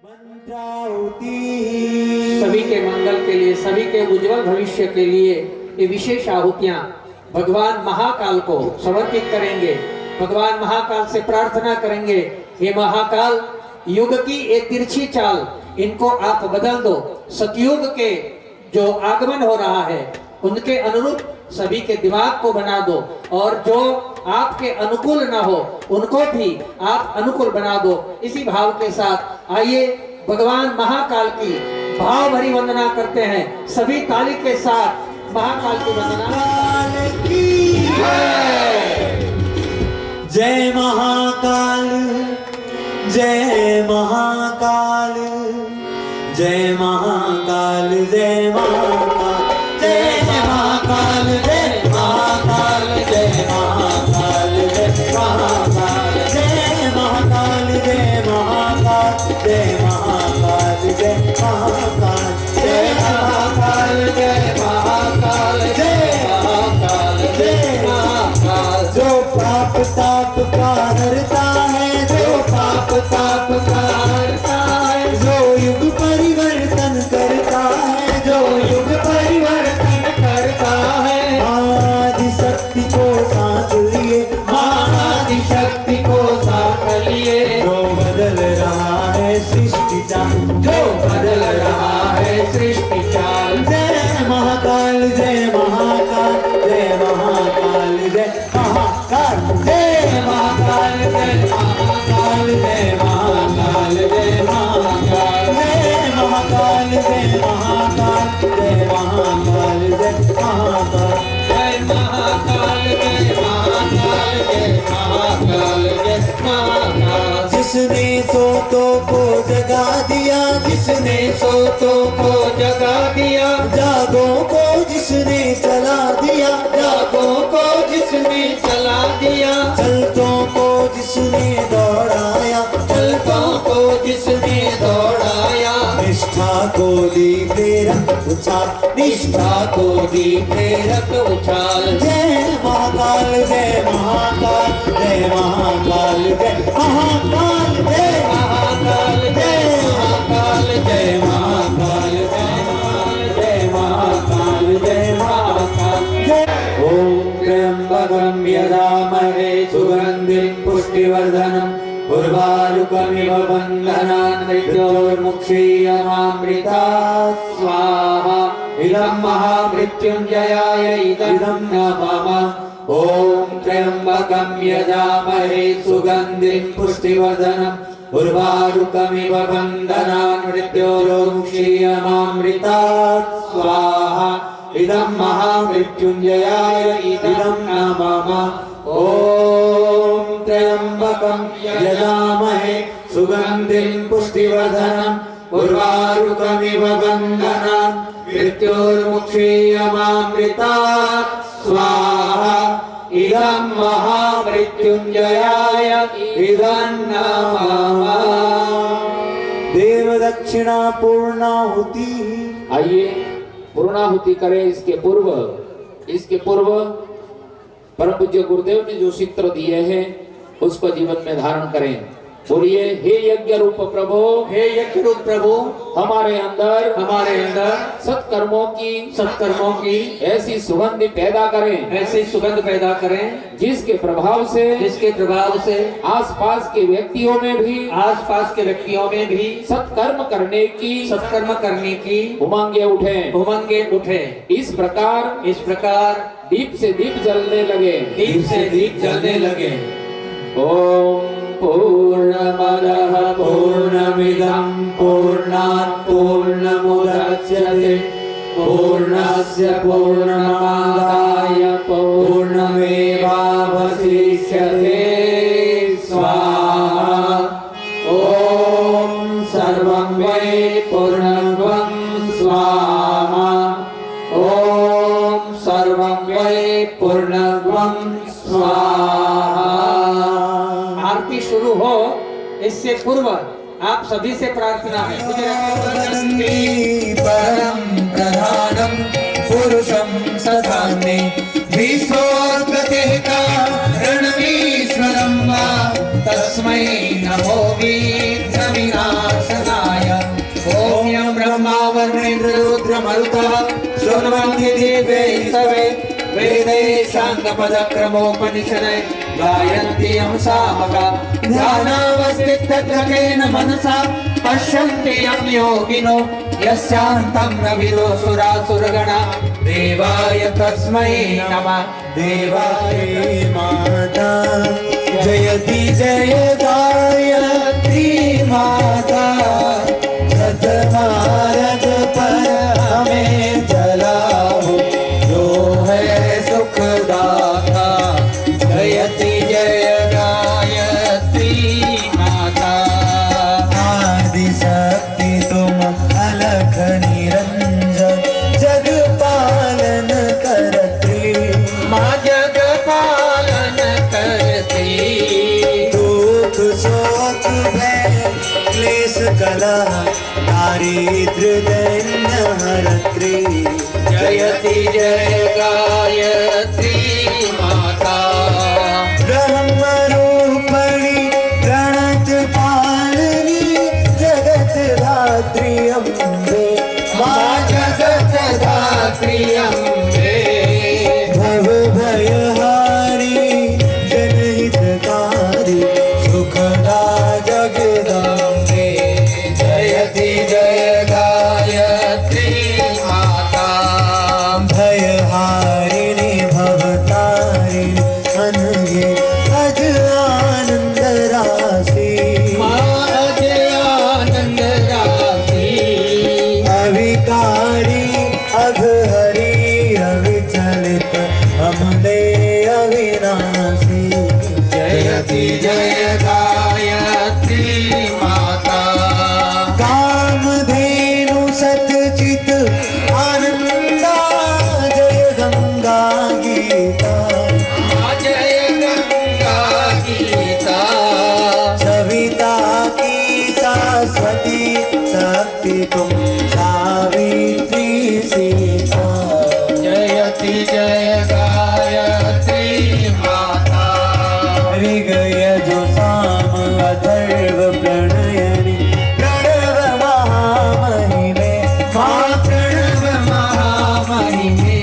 सभी के मंगल के लिए, सभी के उज्जवल भविष्य के लिए ये विशेष आहुतियां भगवान महाकाल को समर्पित करेंगे। भगवान महाकाल से प्रार्थना करेंगे, हे महाकाल, युग की ये तिरछी चाल इनको आप बदल दो। सतयुग के जो आगमन हो रहा है उनके अनुरूप सभी के दिमाग को बना दो, और जो आपके अनुकूल ना हो उनको भी आप अनुकूल बना दो। इसी भाव के साथ आइए भगवान महाकाल की भाव भरी वंदना करते हैं। सभी ताली के साथ महाकाल की वंदना। जय महाकाल, जय महाकाल, जय महाकाल, जय महाकाल, जय महाकाल, जय महाकाल, जय महाकाल, जय महाकाल, जय महाकाल, जय महाकाल, जय महाकाल, जय महाकाल, जय महाकाल, जय महाकाल, जय महाकाल, जय महाकाल। जो पाप ताप का हरता है, जो पाप ताप का हरता है, जो युग परिवर्तन करता है, जो युग परिवर्तन करता है। आदि शक्ति को साथ लिए, आदि शक्ति को साथ लिए, जो बदल रहा है सृष्टि चाल, जो बदल रहा है सृष्टि चाल। जय महाकाल, जय महाकाल, जय महाकाल, जय महाकाल, जय महाकाल, जय महाकाल, जय महाकाल, जय महाकाल, जय महाकाल, जय महाकाल, जय महाकाल, जय महाकाल, जय महाकाल, जय महाकाल, जय महाकाल, जय महाकाल। जिसने सोतों को जगा दिया, जिसने सोतों को जगा दिया, जागों को जिसने चला दिया, जागों को जिसने चला दिया, चलतों को जिसने दौड़ाया, चलतों को जिसने दौड़ाया, निष्ठा को दी प्रेरक उछाल, निष्ठा को दी प्रेरक उछाल। जय महाकाल, जय महाकाल, जय महाकाल, जय महाकाल, जय महाकाल, जय महाकाल, जय महाकाल, जय महाकाल, जय महाकाल, जय। ओम त्र्यंबकं यजामहे सुगंधिं पुष्टिवर्धनम् उर्वारुकमिव बन्धनान् मृत्योर्मुक्षीयमामृतात् स्वाहा। इदं महामृत्युञ्जयाय इदं नमः। ओम त्र्यंबकं यजामहे सुगंधिं पुष्टिवर्धनम् उर्वारुकमिव बन्धनान् मृत्योर्मुक्षीयमामृतात् स्वाहा। इदं महामृत्युञ्जयाय इदं नमः। ओम त्र्यंबकं यजामहे सुगंधिं पुष्टिवर्धनम् उर्वारुकमिव बन्धनान् मृत्योर्मुक्षीयमामृतात् स्वाहा। इदं महामृत्युञ्जयाय इदं नमः। देव दक्षिणा पूर्णाहुति। आइए पूर्णाहुति करें। इसके पूर्व परम पूज्य गुरुदेव ने जो सूत्र दिए हैं उसको जीवन में धारण करें। बोलिए, हे यज्ञ रूप प्रभु, हे यज्ञ रूप प्रभु, हमारे अंदर सत्कर्मों की ऐसी सुगंध पैदा करें, ऐसी सुगंध पैदा करें जिसके प्रभाव से आसपास के व्यक्तियों में भी सत्कर्म करने की उमंगे उठे। इस प्रकार दीप से दीप जलने लगे। ओम पूर्णमदः पूर्णमिदं पूर्णात् पूर्णमुदच्यते पूर्णस्य पूर्णमादाय पूर्णमेवावशिष्यते स्वाहा। ओम सर्वं वै पूर्णत्वं स्वाहा। ओम सर्वं वै पूर्णत्वं स्वाहा। आरती शुरू हो इससे पूर्व आप सभी से प्रार्थना है। परम प्रधानम पुरुषम सदान्ये विश्वोत्पत्तिः कारणमीश्वरं वा तस्मै नमो विघ्नविनाशनाय। मरुतः शृण्वन्ति दिव्ये सवे वेदे साङ्गपदक्रमोपनिषदे गायन्ति यं सामगा ध्यानावस्थितगतेन मनसा पश्यन्ति यं योगिनो यस्यान्तं न विदो सुरासुरगणा देवाय तस्मै नमः देवाय माता जयति जय गायत्री माता सतमार्ग पर हमें चलाओ जो है सुखदाता जयति जय गायत्री माता आदि शक्ति तुम अलख निरंजन जग पालन करती माँ जग पालन करती दुख शोक भय क्लेश कला दारिद्र दैन्य हरत्री जयति जय गायत्री माता ब्रह्म रूपणी प्रणत पालनी जगत धात्री अम्बे माँ जगत धात्री अम्बे भव भयहारी जनहितकारी सुखदा जगदम्बे जयति जय गायत्री माता भयहारिणी भवतारिणी अनघे अज आनंद राशि माँ अजयानंद राशि अविकारी अघहरी अविचलित हमले अविनाशी जयति जय गायत्री माता कामधेनु सतचित आनंदा जय गंगा गीता माँ जय गंगा गीता सविता की सरस्वती शक्ति तुम सावित्री सीता जयति जय गायत्री माता ऋगय जो साम अथर्व प्रणयनी प्रणव महामहिमे माँ प्रणव महामहिमे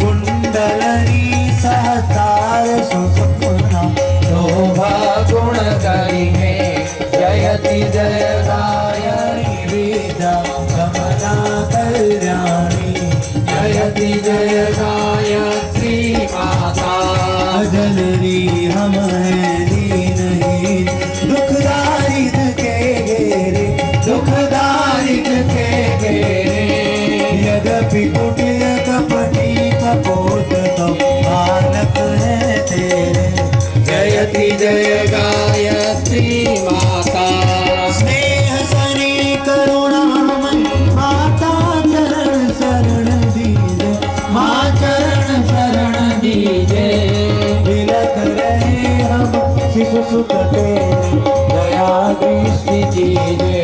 कुंडलनी सहस्रार सुसुप्ना शोभा गुण करिमे जयति जय गायत्री वेदा कमला कल्याणी जयति जय गायत्री माता जननी हम हैं दीनहीन दुखदारिद के घेरे दुखदारित के घेरे यद्यपि कुटिल कपटी कपोत तो बालक है तेरे जयति जय गायत्री माता स्नेह सनी करुणामय माता चरण शरण दीजे माँ चरण शरण दीजे बिलख रहे हम शिशु सुख तेरे दया दृष्टि दीजे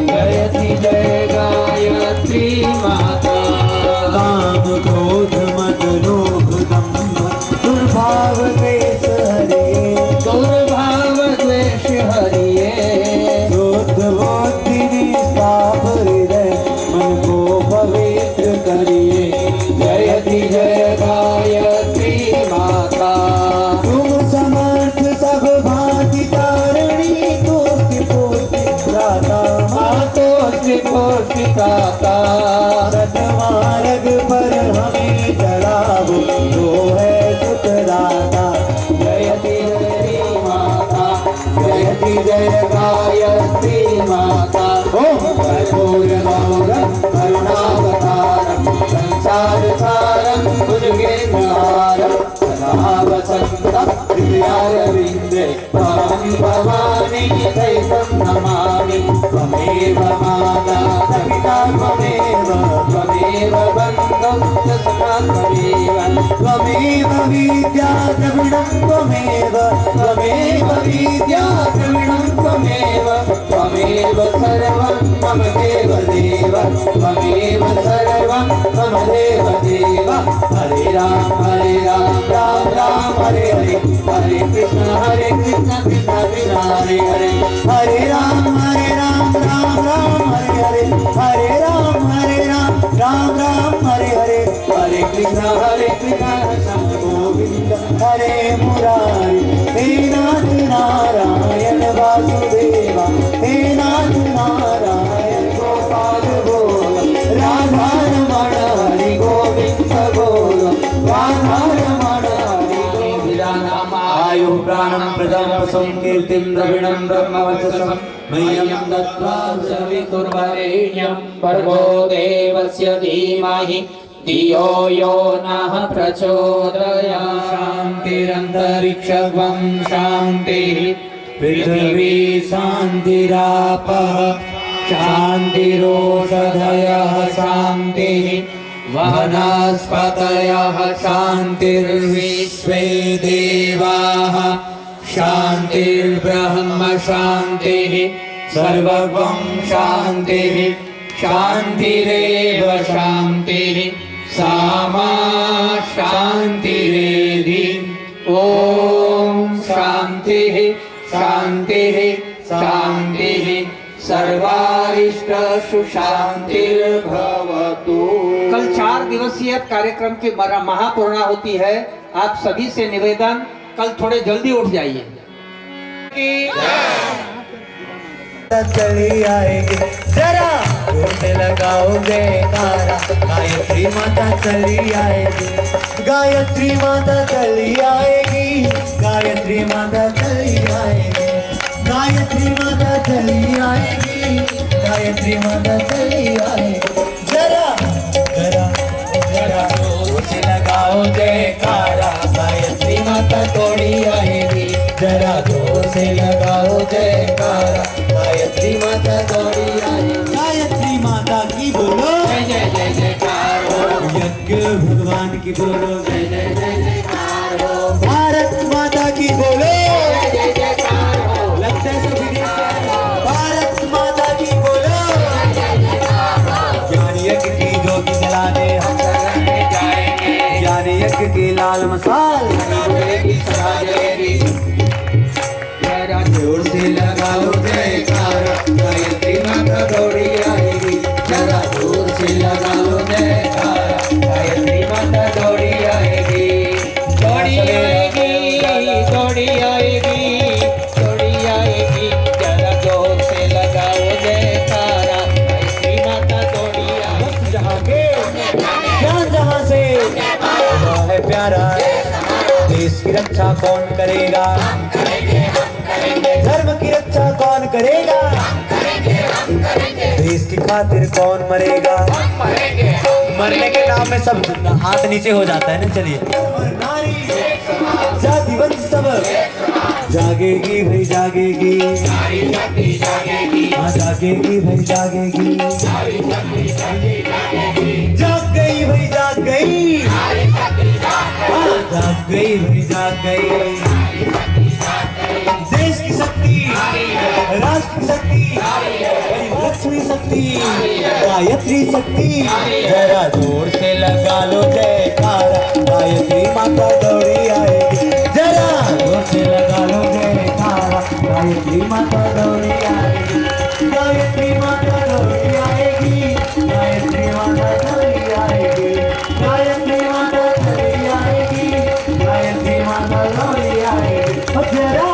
जयति जय गायत्री माता काम क्रोध मद लोभ दम्भ दुर्भाव द्वेष हरे दुर्भाव द्वेष हरिये शुद्ध बुद्धि निष्पाप हृदय मन को पवित्र करिए जयति जय गायत्री माता तुम समर्थ सब भांति तारिणी कोटि कोटि दाता मातो त्रिपोषिताता सतमार्ग पर हमें चलाओ जो है सुखदाता जयति जय माता जयति जय गायत्री माता ओम कर्पूरगौरं करुणावतारं संसार सारं भुजगेन्द्रहारं सदा वसन्तं हृदयारविन्दे त्वां भवानी दैवं नमामि त्वमेव माता पिता त्वमेव बन्धुं च सखा त्वमेव विद्या द्रविणं त्वमेव विद्या द्रविणं त्वमेव सर्वं मम देव त्वमेव सर्वं मम देव हरे राम राम राम हरे हरे हरे कृष्ण कृष्ण कृष्ण हरे हरे हरे राम राम राम हरे हरे हरे राम राम हरे कृष्ण गोविंद हरे मुरारी हे नाथ नारायण वासुदेवा हे नाथ नारायण गोपाल बोल राधा रमण हरि गोविंद बोल राधा रमण हरि गोविंद आयु प्राणं प्रदं पशुं कीर्तिं द्रविणं ब्रह्मवचसं मह्यं दत्त्वा सवितुर्वरेण्यं भर्गो देवस्य धीमहि धियो यो नः प्रचोदयात् शान्तिरन्तरिक्षं शान्तिः पृथिवी शान्तिरापः शान्तिरोषधयः शान्तिः वनस्पतयः शान्तिर्विश्वे देवाः शान्तिर्ब्रह्म शान्तिः सर्वं शान्तिः शान्तिरेव शान्तिः सामा शान्तिरेधि ॐ शान्तिः शान्तिः शान्तिः सर्वारिष्ट सुशान्तिर्भवतु। कल 4 दिवसीय कार्यक्रम की महापूर्णाहुति है। आप सभी से निवेदन, कल थोड़े जल्दी उठ जाइए। चली आएगी जरा जोर से लगाओगे नारा गायत्री माता चली आएगी गायत्री माता चली आएगी गायत्री माता चली आएगी गायत्री माता चली आएगी गायत्री माता चली आएगी जरा जरा जरा जोर से लगाओ जयकारा गायत्री माता दौड़ी आएगी जरा जोर से लगाओ जयकारा गायत्री माता दौड़ी आएगी गायत्री माता की बोलो जय जय जय जयकार हो। यज्ञ भगवान की बोलो जय जय जय जयकार हो। भारत माता की बोलो जय जय जयकार हो। लगता है सभी भारत माता की बोलो ज्ञान यज्ञ की ज्योति जलाने हम शरण में जाएंगे। ज्ञान यज्ञ की लाल मसाल जलेगी सदा जलेगी। जरा जोर से लगाओ जयकारा गायत्री माता दौड़ी आएगी जरा जोर से लगाओ जयकारा गायत्री माता दौड़ी आएगी। दौड़ी आएगी दौड़ी आएगी दौड़ी आएगी जरा जोर से लगाओ जयकारा गायत्री माता दौड़ी आएगी। जहाँ के ज्ञान जहाँ से हुआ है प्यारा देश की रक्षा कौन करेगा धर्म की रक्षा कौन करेगा देश की खातिर कौन मरेगा मरने के नाम में सब हाथ नीचे हो जाता है ना चलिए जाति वंश सब जागेगी भाई जागेगी हाँ जागेगी भाई जागेगी जाग गई भाई जाग गई हाँ जाग गई भाई जाग गई देश की शक्ति राष्ट्र की शक्ति लक्ष्मी शक्ति गायत्री शक्ति जरा जोर से लगा लो जयकारा गायत्री माता दौड़ी आएगी जरा जोर से लगा लो जयकारा गायत्री माता दौड़ी आएगी गायत्री माता दौड़ी आएगी गायत्री माता दौड़ी आएगी गायत्री माता दौड़ी आएगी गायत्री माता दौड़ी आएगी जरा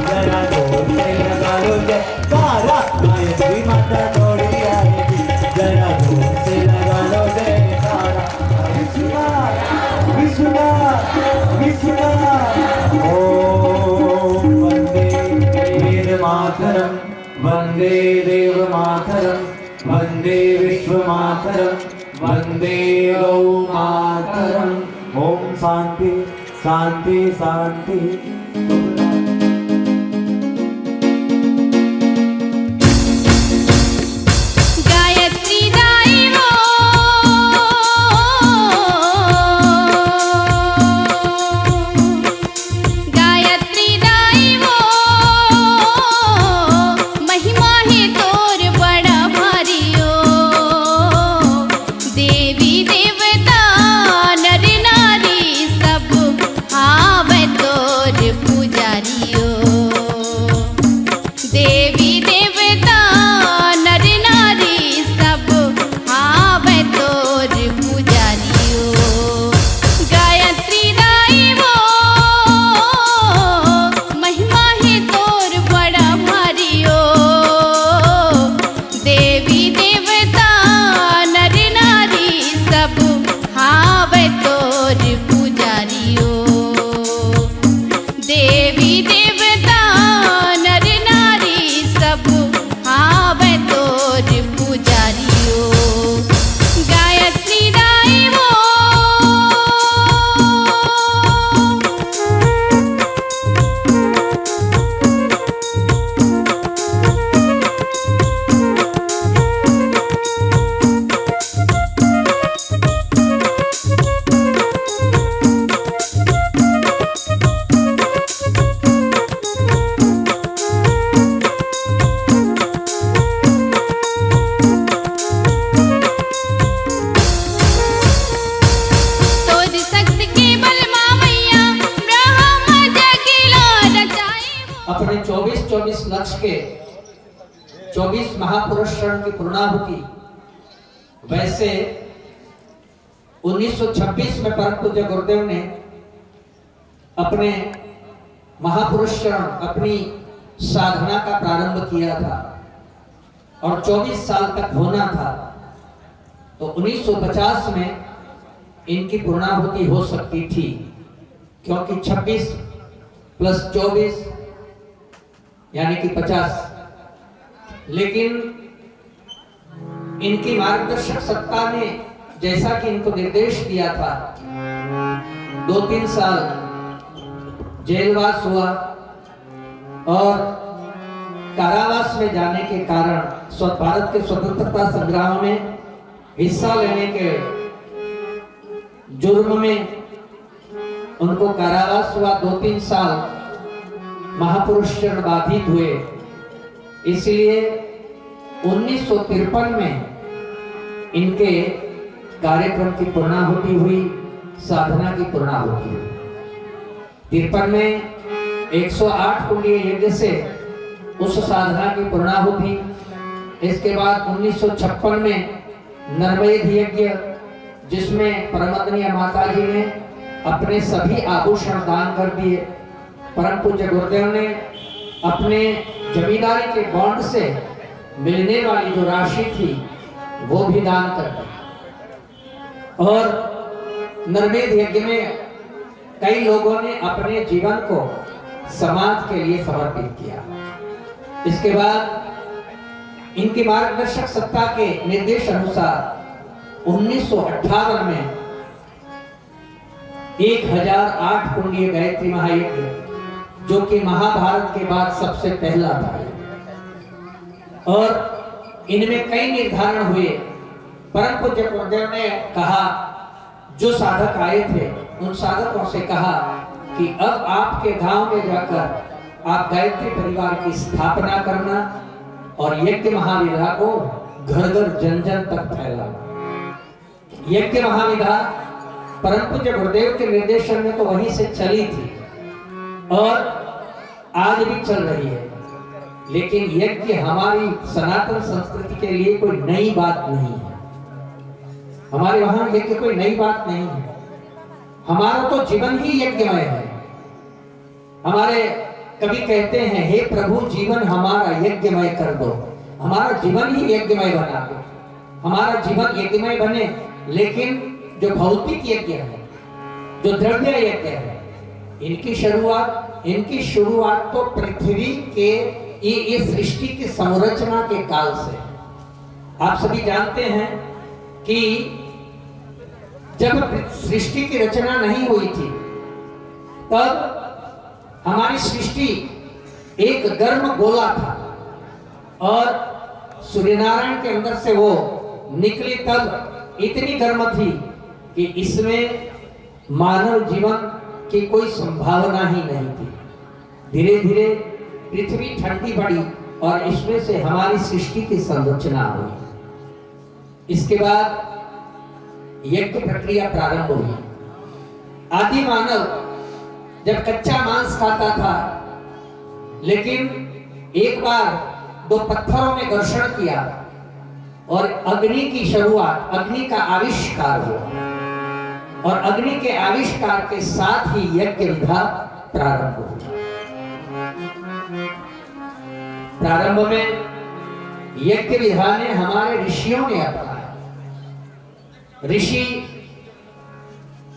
जरा जोर से लगा लो जयकारा गायत्री माता दौड़ी आएगी जरा जोर से लगा लो जयकारा विष्णु विष्णु ओम वंदे वेद मातरम वंदे देव मातरम वंदे विश्व मातरम वंदे गौ मातरम ओम शांति शांति शांति गायत्री दाई वो गायत्री दाई वो महिमा है तोर बड़ा भारियो देवी देवता नर नारी सब आवे तोर पूजा 24 महापुरुष शरण की पूर्णाहुति, वैसे 1926 में परम पूज्य गुरुदेव ने अपने महापुरुष शरण, अपनी साधना का प्रारंभ किया था और 24 साल तक होना था। तो 1950 में इनकी पूर्णाहुति हो सकती थी, क्योंकि 26 प्लस 24 यानी कि 50। लेकिन इनकी मार्गदर्शक सत्ता ने जैसा कि इनको निर्देश दिया था, 2-3 साल जेलवास हुआ और कारावास में जाने के कारण भारत के स्वतंत्रता संग्राम में हिस्सा लेने के जुर्म में उनको कारावास हुआ। 2-3 साल महापुरुष शरण बाधित हुए। इसलिए 1953 में इनके कार्यक्रम की पूर्णाहुति हुई, साधना की पूर्णाहुति हुई। 53 में 108 कुंडीय यज्ञ से उस साधना की पूर्णाहुति। इसके बाद 1956 में नरमेध यज्ञ, जिसमें परमदनीय माता जी ने अपने सभी आभूषण दान कर दिए। परम पूज्य गुरुदेव ने अपने जमींदारी के बॉन्ड से मिलने वाली जो राशि थी वो भी दान कर दी। और नरमेध यज्ञ में कई लोगों ने अपने जीवन को समाज के लिए समर्पित किया। इसके बाद इनकी मार्गदर्शक सत्ता के निर्देश अनुसार 1958 में 1008 कुंडीय गायत्री महायज्ञ, जो कि महाभारत के बाद सबसे पहला था, और इनमें कई निर्धारण हुए। परम पूज्य गुरुदेव ने कहा, जो साधक आए थे उन साधकों से कहा कि अब आपके गांव में जाकर आप गायत्री परिवार की स्थापना करना और यज्ञ महाविधा को घर घर जन जन तक फैलाना। यज्ञ महाविधा परम पूज्य गुरुदेव के निर्देशन में तो वहीं से चली थी और आज भी चल रही है। लेकिन यज्ञ हमारी सनातन संस्कृति के लिए कोई नई बात नहीं है। हमारे वहां यज्ञ कोई नई बात नहीं है। हमारा तो जीवन ही यज्ञमय है। हमारे कभी कहते हैं, हे प्रभु जीवन हमारा यज्ञमय कर दो। हमारा जीवन ही यज्ञमय बना दो। हमारा जीवन यज्ञमय बने, लेकिन जो भौतिक यज्ञ है, जो द्रव्य यज्ञ है, इनकी शुरुआत तो पृथ्वी के ये सृष्टि की संरचना के काल से। आप सभी जानते हैं कि जब सृष्टि की रचना नहीं हुई थी, तब हमारी सृष्टि एक गर्म गोला था और सूर्यनारायण के अंदर से वो निकली, तब इतनी गर्म थी कि इसमें मानव जीवन की कोई संभावना ही नहीं थी। धीरे धीरे पृथ्वी ठंडी पड़ी और इसमें से हमारी सृष्टि की संरचना हुई। इसके बाद यज्ञ प्रक्रिया प्रारंभ हुई। आदि मानव जब कच्चा मांस खाता था, लेकिन एक बार 2 पत्थरों में घर्षण किया और अग्नि की शुरुआत, अग्नि का आविष्कार हुआ और अग्नि के आविष्कार के साथ ही यज्ञ विधा प्रारंभ हुई। प्रारंभ में यज्ञ विधा ने हमारे ऋषियों ने अपनाया। ऋषि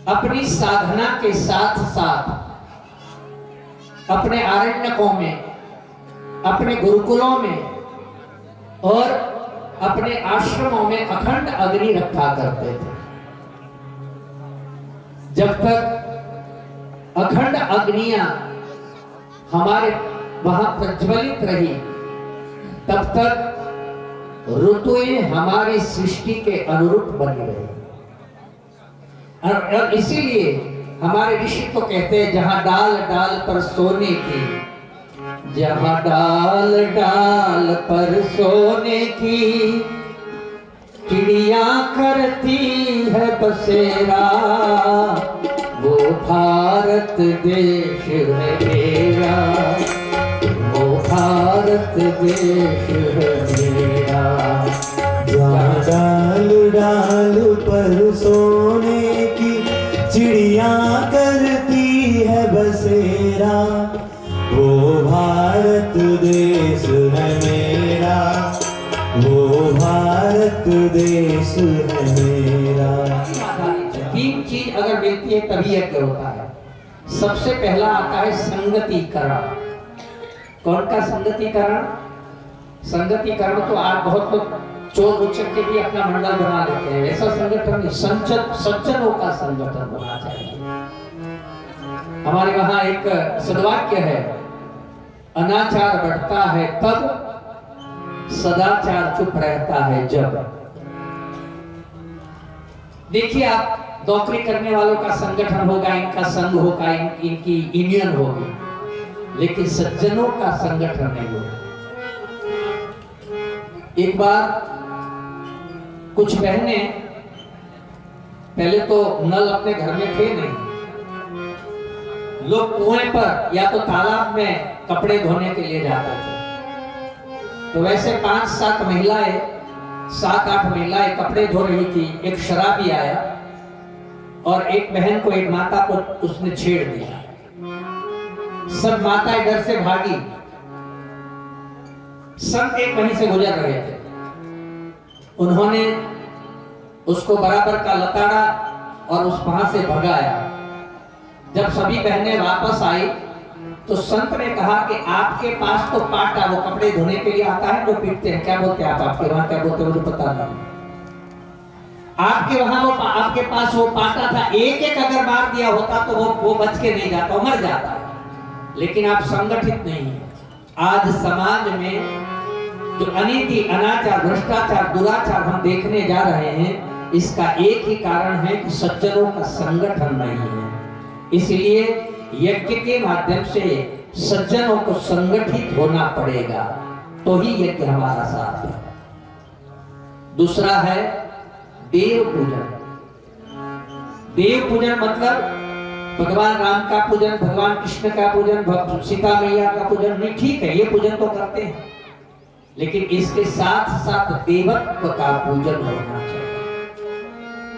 अपनी साधना के साथ साथ अपने आरण्यकों में, अपने गुरुकुलों में और अपने आश्रमों में अखंड अग्नि रखा करते थे। जब तक अखंड अग्नियां हमारे वहां प्रज्वलित रही, तब तक ऋतुएं हमारी सृष्टि के अनुरूप बनी रही। और इसीलिए हमारे ऋषि तो कहते हैं, जहां डाल डाल पर सोने की, जहां डाल डाल पर सोने की चिड़िया करती है बसेरा, वो भारत देश है मेरा, वो भारत भारत देश है मेरा। जहाँ डाल डाल पर सोने की चिड़िया करती है बसेरा, वो भारत देश है मेरा, वो भारत देश है मेरा। तीन चीज अगर मिलती है तभी यज्ञ होता है। सबसे पहला आता है संगतिकरण। कौन का संगतिकरण? संगतिकरण तो आज बहुत लोग चोर उचक के भी अपना मंडल बना लेते हैं, ऐसा संगठन नहीं, सज्जनों का संगठन बनना चाहिए। हमारे वहां एक सदवाक्य है, अनाचार बढ़ता है तब, सदाचार चुप रहता है जब। देखिए आप नौकरी करने वालों का संगठन होगा, इनका संघ होगा, इनकी यूनियन होगी, लेकिन सज्जनों का संगठन नहीं होगा। एक बार कुछ बहनें, पहले तो नल अपने घर में थे नहीं, लोग कुएं पर या तो तालाब में कपड़े धोने के लिए जाते थे। तो वैसे 5-7 महिलाएं, 7-8 महिलाएं कपड़े धो रही थी। एक शराबी आया और एक बहन को, एक माता को उसने छेड़ दिया। सब माताएं डर से भागी, सब एक वहीं से गुजर रहे थे। उन्होंने उसको बराबर का लताड़ा और उस वहां से भगाया। जब सभी बहनें वापस आई तो संत ने कहा कि आपके पास तो पाटा, वो कपड़े धोने के लिए आता है, जो पीटते हैं, क्या बोलते हैं आप? आपके वहां क्या बोलते हैं मुझे पता नहीं। आपके वहां वो आपके पास वो पाटा था, एक अगर मार दिया होता तो वो बच के नहीं जाता, वो मर जाता। लेकिन आप संगठित नहीं है। आज समाज में जो अनीति, अनाचार, भ्रष्टाचार, दुराचार हम देखने जा रहे हैं, इसका एक ही कारण है कि सज्जनों का संगठन नहीं है। इसलिए यज्ञ के माध्यम से सज्जनों को संगठित होना पड़ेगा, तो ही यज्ञ हमारा साथ है। दूसरा है देव पूजन। देव पूजन मतलब भगवान राम का पूजन, भगवान कृष्ण का पूजन, सीता मैया का पूजन नहीं, ठीक है, ये पूजन तो करते हैं, लेकिन इसके साथ साथ देवत्व का पूजन होना चाहिए।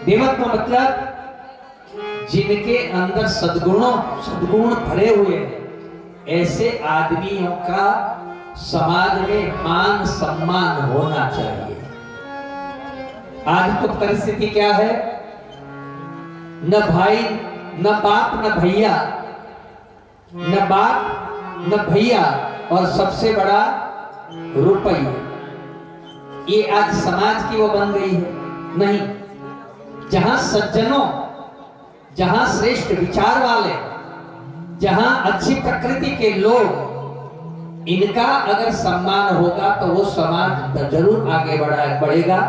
देवत्व मतलब जिनके अंदर सद्गुण भरे हुए हैं, ऐसे आदमियों का समाज में मान सम्मान होना चाहिए। आज तो परिस्थिति क्या है, न भाई न बाप न भैया, न बाप न भैया, और सबसे बड़ा रुपया। ये आज समाज की वो बन गई है। नहीं, जहां सज्जनों, जहां श्रेष्ठ विचार वाले, जहां अच्छी प्रकृति के लोग, इनका अगर सम्मान होगा तो वो समाज जरूर आगे बढ़ेगा।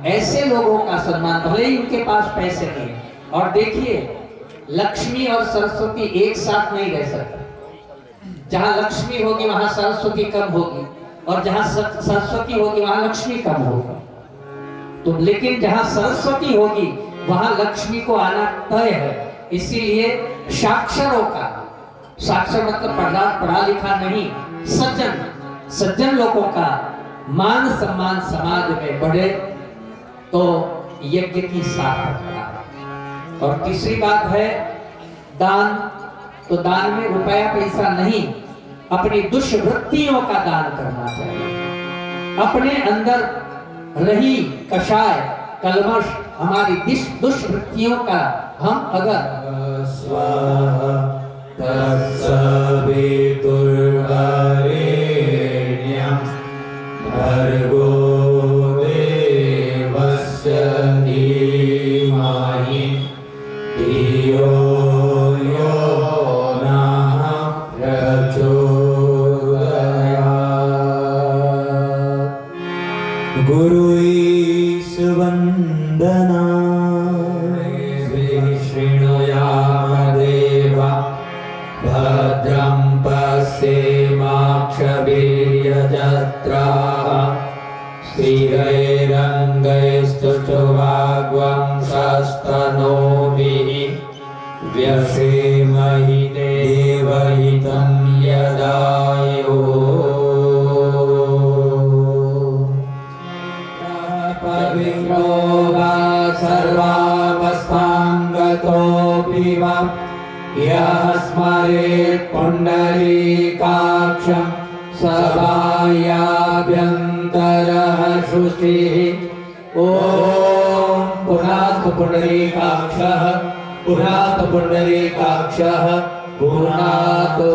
ऐसे लोगों का सम्मान, भले ही उनके पास पैसे नहीं है। और देखिए, लक्ष्मी और सरस्वती एक साथ नहीं रह सकते। जहां लक्ष्मी होगी वहां सरस्वती कम होगी, और जहां सरस्वती होगी वहां लक्ष्मी कम होगी। तो लेकिन जहां सरस्वती होगी वहां लक्ष्मी को आना तय है। इसीलिए साक्षरों का, साक्षर मतलब पढ़ा लिखा नहीं, सज्जन लोगों का मान सम्मान समाज में बढ़े तो यज्ञ की सार्थकता। और तीसरी बात है दान। तो दान में रुपया पैसा नहीं, अपनी दुष्वृत्तियों का दान करना चाहिए। अपने अंदर रही कषाय, कलमश, हमारी दुष्वृत्तियों का हम अगर भर्गो देवस्य धीमहि धियो यो नः प्रचोदयात्। गुरु ईश वंदना शृणुयाम देवा भद्रं पश्येमाक्षवीर्यजत्राः स्थिरैरङ्गैस्तुष्टुवाग्वंशस्तनूभिः व्यसेमहि देवहितं यदायुः। पवित्रो वा सर्वावस्थाङ्गतोऽपि वा यः स्मरेत् पुण्डरीकाक्षं स बाह्याभ्यन्तरः शुचिः। ॐ पुनातु पुण्डरीकाक्षः पुनातु पुण्डरीकाक्षः पुनातु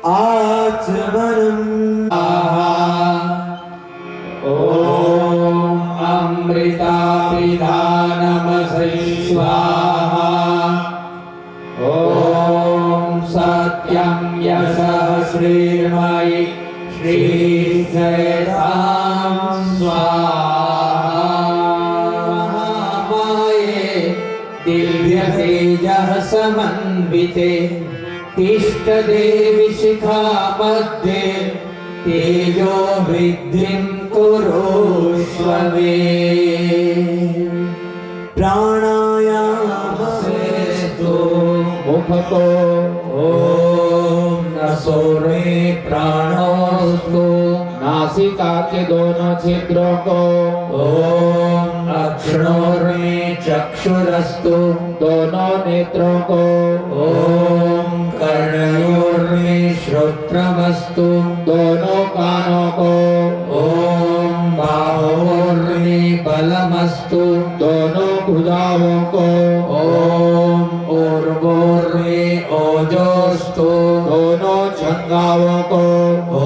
आचमनम् ॐ अमृतापिधानमसि स्वाहा। ॐ सत्यं यशः श्रीर्मयि श्रीजयतां स्वाहा। महामाये दिव्यतेजः समन्विते तिष्ठदेवि शिखा मध्ये तेजो वृद्धिं कुरुष्व मे। प्राणायामस्तु मुख को ॐ नसो रे प्राणोस्तु नासिका के दोनों छिद्रों को ॐ अक्षणो रे चक्षुरस्तु दोनों नेत्रों को ॐ कर्णयोर्मे श्रोत्रमस्तु दोनों कानों को ॐ बाहोर्मे बलमस्तु दोनों भुजाओं को ॐ ऊर्वोर्मे ओजोस्तु दोनों जंघाओं को ॐ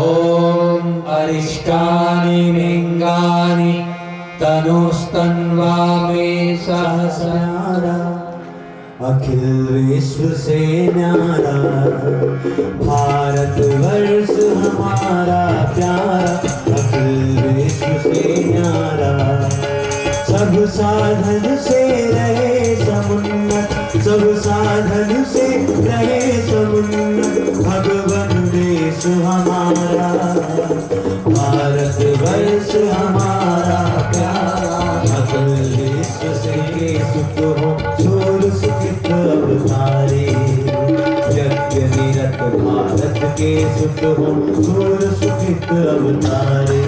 अरिष्टानि लिङ्गानि तनुस्तन्वा मे सहस्रारा। अखिल विश्व से न्यारा भारत वर्ष हमारा प्यारा। अखिल विश्व से न्यारा सब साधन से रहे समुन्नत सब साधन से रहे समुन्नत भगवन देश हमारा भारत वर्ष हमारा प्यारा। अखिल विश्व से सुख हो छोड़ सुखित अवतारे यज्ञ निरत भारत के सुख हो छोड़ सुखित अवतारे।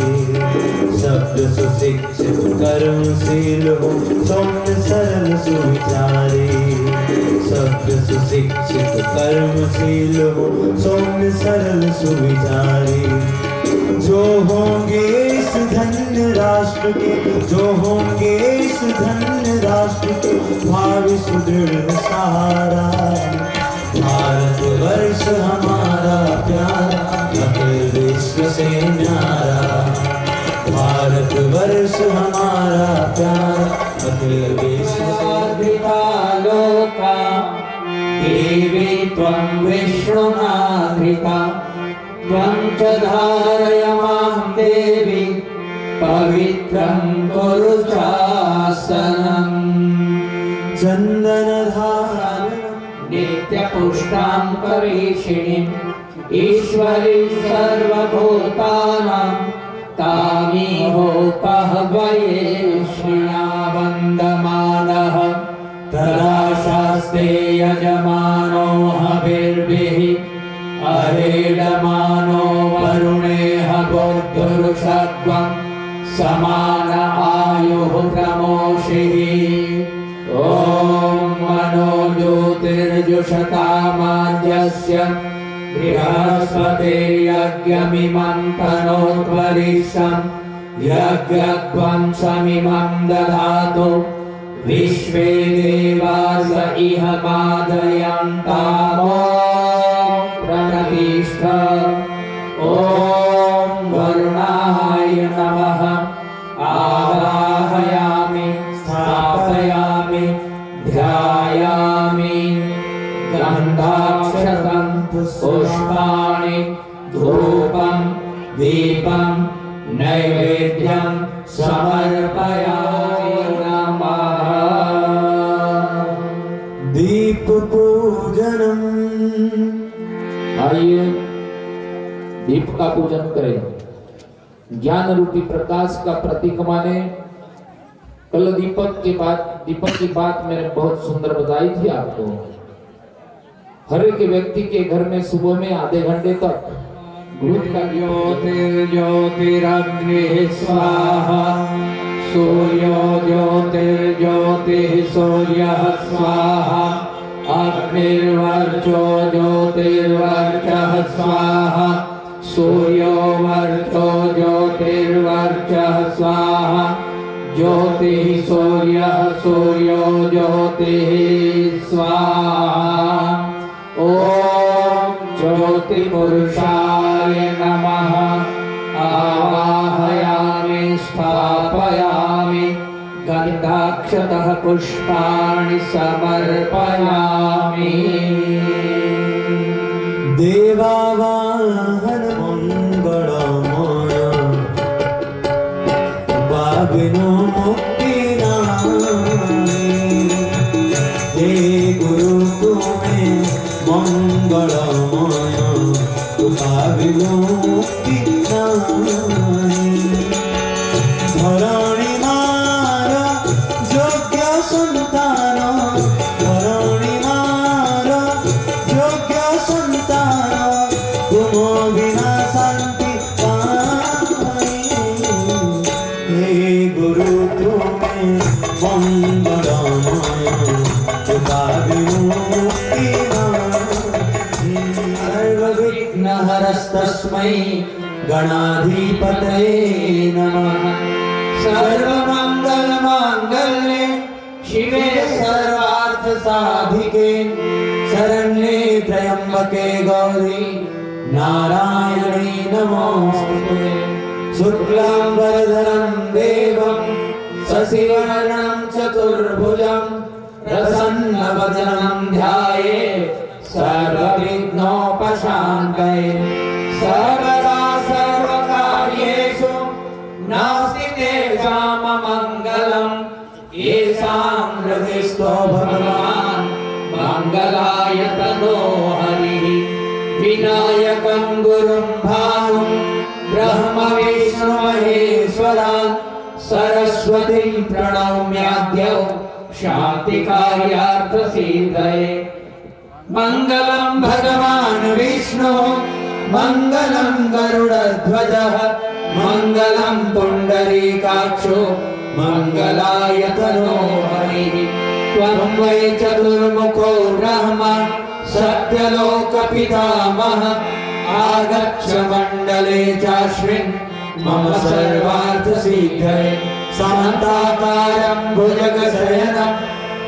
शब्द सुशिक्षित कर्मशील हो सौम्य सरल सुविचारे। शब्द सुशिक्षित कर्मशील हो सौम्य सरल सुविचारे। जो होंगे इस धन्य राष्ट्र के जो होंगे इस धन्य राष्ट्र के भावी सुदृढ़ सहारा। भारत वर्ष हमारा प्यारा अखिल विश्व से न्यारा। भारत वर्ष हमारा प्यारा अखिल विश्व से लोका देवी त्वं विष्णुनाथ्रिका त्वं च धारय मां देवी पवित्रं कुरु शासनम्। चन्दनधारणम् नित्यपुष्टां करीषिणीम् ईश्वरी सर्वभूतानां तामिहोपहवये श्रिया वन्दमानः। तदा शास्ते यजमानो हविर्भिः अहेडमानो वरुणेह बुद्धुरुषध्वं समान आयुः प्रमोषिः। ॐ मनो ज्योतिर्जुषतामाज्यस्य बृहस्पतिर्यज्ञमिमं तनोत्वरिष्ठं यज्ञध्वं समिमं दधातु। विश्वे देवास इह मादयन्तामो प्रतिष्ठ। ॐ वरुणाय नमः आवाहयामि स्थापयामि ध्यायामि। गन्धाक्षतं पुष्पाणि धूपं दीपं नैवेद्यं समर्पयामि नमः। दीप पूजनम् आइए दीप का पूजन करें। ज्ञान रूपी प्रकाश का प्रतीक माने। कल दीपक की बात मैंने बहुत सुंदर बताई थी आपको। हर एक व्यक्ति के घर में सुबह में आधे घंटे तक ज्योतिर्ज्योतिरग्निः स्वाहा सूर्यो ज्योतिर्ज्योतिः सूर्यः स्वाहा अग्निर्वर्चो ज्योतिर्वर्चः स्वाहा सूर्यो वर्चो ज्योतिर्वर्चः स्वाहा ज्योतिः सूर्यः सूर्यो ज्योतिः स्वाहा ॐ ज्योतिपुरुषाय नमः आवाहयामि स्थापयामि गन्धाक्षतः पुष्पाणि समर्पयामि देवावाहन मंगलमय बाबिनो मुक्तिनाय हे गुरु तुम्हें मंगलमय बाबिनो मुक्तिनाय धरणी मार योग्य संतान धरणी मार योग्य संतान तुम बिना शांति पाई हे गुरु तुम्हें मंगलमय सर्वविघ्नहरस्तस्मै गणाधिपतये नमः सर्वमंगलमांगल्ये शिवे सर्वार्थ साधिके शरण्ये त्र्यंबके गौरी नारायणी नमोस्तुते शुक्लांबरधरं देवं शशिवर्णं चतुर्भुजं प्रसन्नवदनं ध्यायेत् सर्वविघ्नोपशान्तये सर्वदा सर्वकार्येषु नास्ति तेषाममङ्गलम् येषां हृदिस्थो भगवान् मङ्गलायतनो हरिः विनायकं गुरुं भानुं ब्रह्म विष्णु महेश्वरान् सरस्वतीं प्रणौम्याद्यौ शान्तिकार्यार्थसिद्धये मङ्गलं भगवान् विष्णु मङ्गलं गरुडध्वजः मङ्गलं पुण्डरीकाक्षो मङ्गलायतनो हरिः त्वं वै चतुर्मुखो ब्रह्म सत्यलोकपितामह आगच्छ मण्डले चास्मिन् मम सर्वार्थसिद्धये शान्ताकारं भुजगशयनं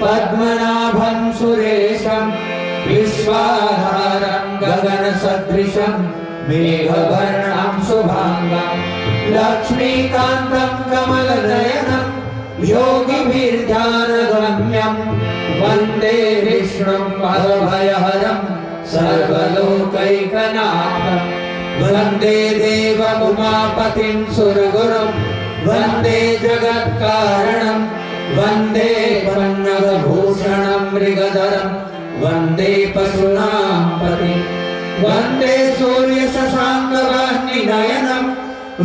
पद्मनाभं सुरेशं विश्वाधारं गगनसदृशं मेघवर्णं शुभांगं लक्ष्मीकान्तं कमलनयनं योगिभिर्ध्यानगम्यं वन्दे विष्णुं भवभयहरं सर्वलोकैकनाथं वन्दे देवमुमापतिं सुरगुरुं वन्दे जगत्कारणं वन्दे पन्नगभूषणं मृगधरं वन्दे पशूनां पतिं वन्दे सूर्यशशाङ्कवाहिनीनयनं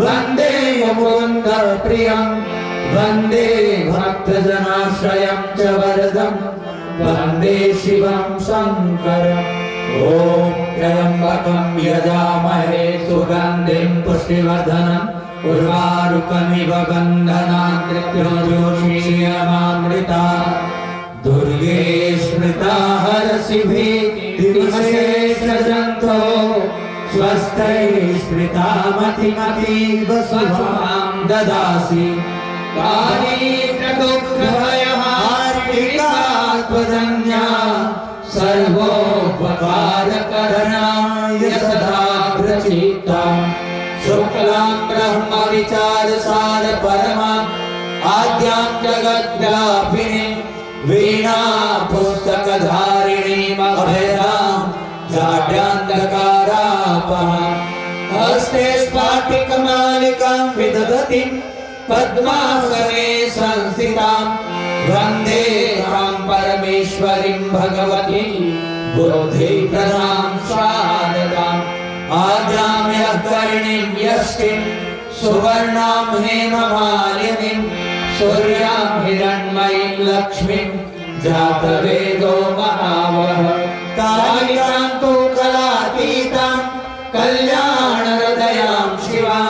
वन्दे मुकुन्दप्रियं वन्दे भक्तजनाश्रयं च वरदं वन्दे शिवं शङ्करम् ॐ त्र्यम्बकं यजामहे सुगन्धिं पुष्टिवर्धनम् उर्वारुकमिव बन्धनान् मृत्युर्योषीयमामृता दुर्गे स्मृता हरसि भीतिमशेषजन्तो स्वस्थै स्मृता मतिमतीव शुभां ददासि कालीन्द्रदुःखभयहारिणा त्वदन्या सर्वोपकारकरणाय सदा प्रचित्ता शुक्लां ब्रह्म विचारसार परमा आद्यां जगद्व्यापिनीं वीणा पुस्तकधारिणीम् अभयदां जाड्यान्धकारापहां हस्ते स्फाटिकमालिकां विदधतीं पद्मासने संस्थितां वन्दे तां परमेश्वरीं भगवतीं बुद्धिप्रदां शारदाम् आद्याम्यः करणीं यष्टिं सुवर्णां हेममालिनीं सूर्यां हिरण्मयीं लक्ष्मीं जातवेदो महावः कालिकां तु कलातीतां कल्याणहृदयां शिवां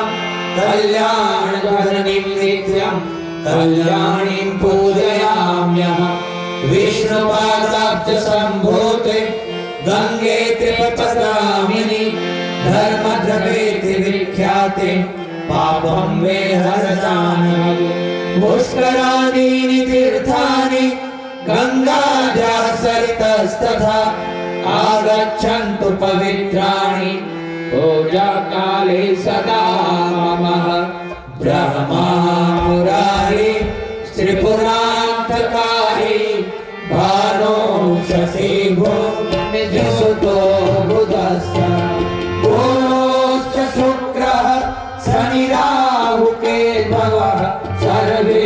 कल्याणजननीं नित्यं कल्याणीं पूजयाम्यहम् विष्णुपादाब्ज सम्भूते गंगे त्रिपथगामिनि धर्मद्रवेति विख्याते पापं वे हरजानवे पुष्कराणीनि तीर्थानि गंगाद्याः सरितस्तथा आगच्छन्तु पवित्राणि पूजा काले सदा मम ब्रह्मा मुरारी त्रिपुरान्तकारी भानो शशि भूमिसुतो बुधश्च गुरुश्च शुक्रः शनि राहु केतवः सर्वे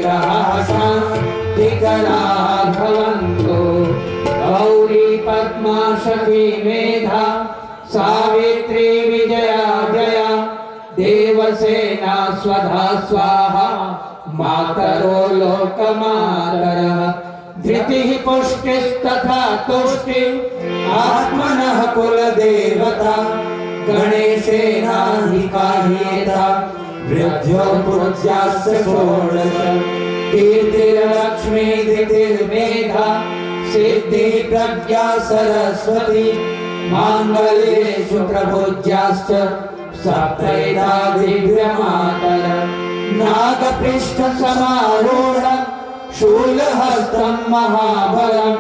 ग्रहाः शान्तिकराः भवन्तु गौरी पद्मा शची मेधा सावित्री विजया जया देवसेना स्वधा स्वाहा मातरो लोकमातरः धृतिः पुष्टिस्तथा तुष्टिः आत्मनः कुलदेवता गणेशेनाधिकार्येता वृद्ध्यो पूज्याश्च षोडश कीर्तिर्लक्ष्मी धृतिर्मेधा सिद्धिः प्रज्ञा सरस्वती माङ्गल्येषु प्रपूज्याश्च सप्तैधा दिव्यमातर नागपृष्ठ समारूढ शूलहस्तं महाबलं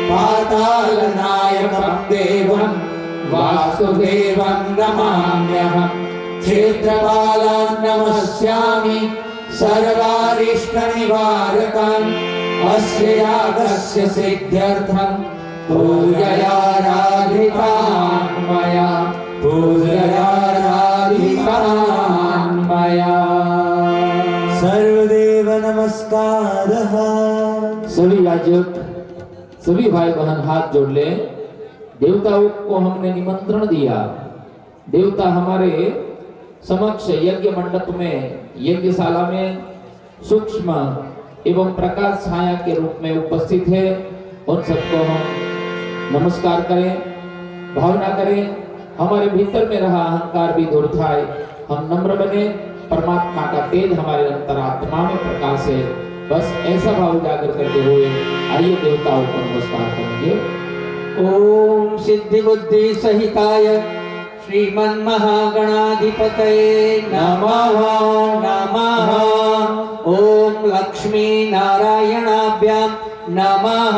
पातालनायकं देवं वासुदेवं नमाम्यहम् क्षेत्रपालान् नमस्यामि सर्वारिष्टनिवारकान् अस्य यागस्य सिद्ध्यर्थं पूजयाराधितान् मया पूजयाराधितान् मया। सर्वदेव नमस्कारः। सभी याजक सभी भाई बहन हाथ जोड़ ले। देवताओं को हमने निमंत्रण दिया, देवता हमारे समक्ष यज्ञ मंडप में यज्ञशाला में सूक्ष्म एवं प्रकाश छाया के रूप में उपस्थित है। उन सबको हम नमस्कार करें, भावना करें, हमारे भीतर में रहा अहंकार भी दूर थाए, हम नम्र बने, परमात्मा का तेज हमारे अंतरात्मा में प्रकाश है। बस ऐसा भाव उजागर करते हुए आइए देवताओं को नमस्कार करेंगे। ओम सिद्धि बुद्धि सहिताय श्रीमन्महागणाधिपतये नमः नमः। ओम लक्ष्मी नारायणाभ्यां नमः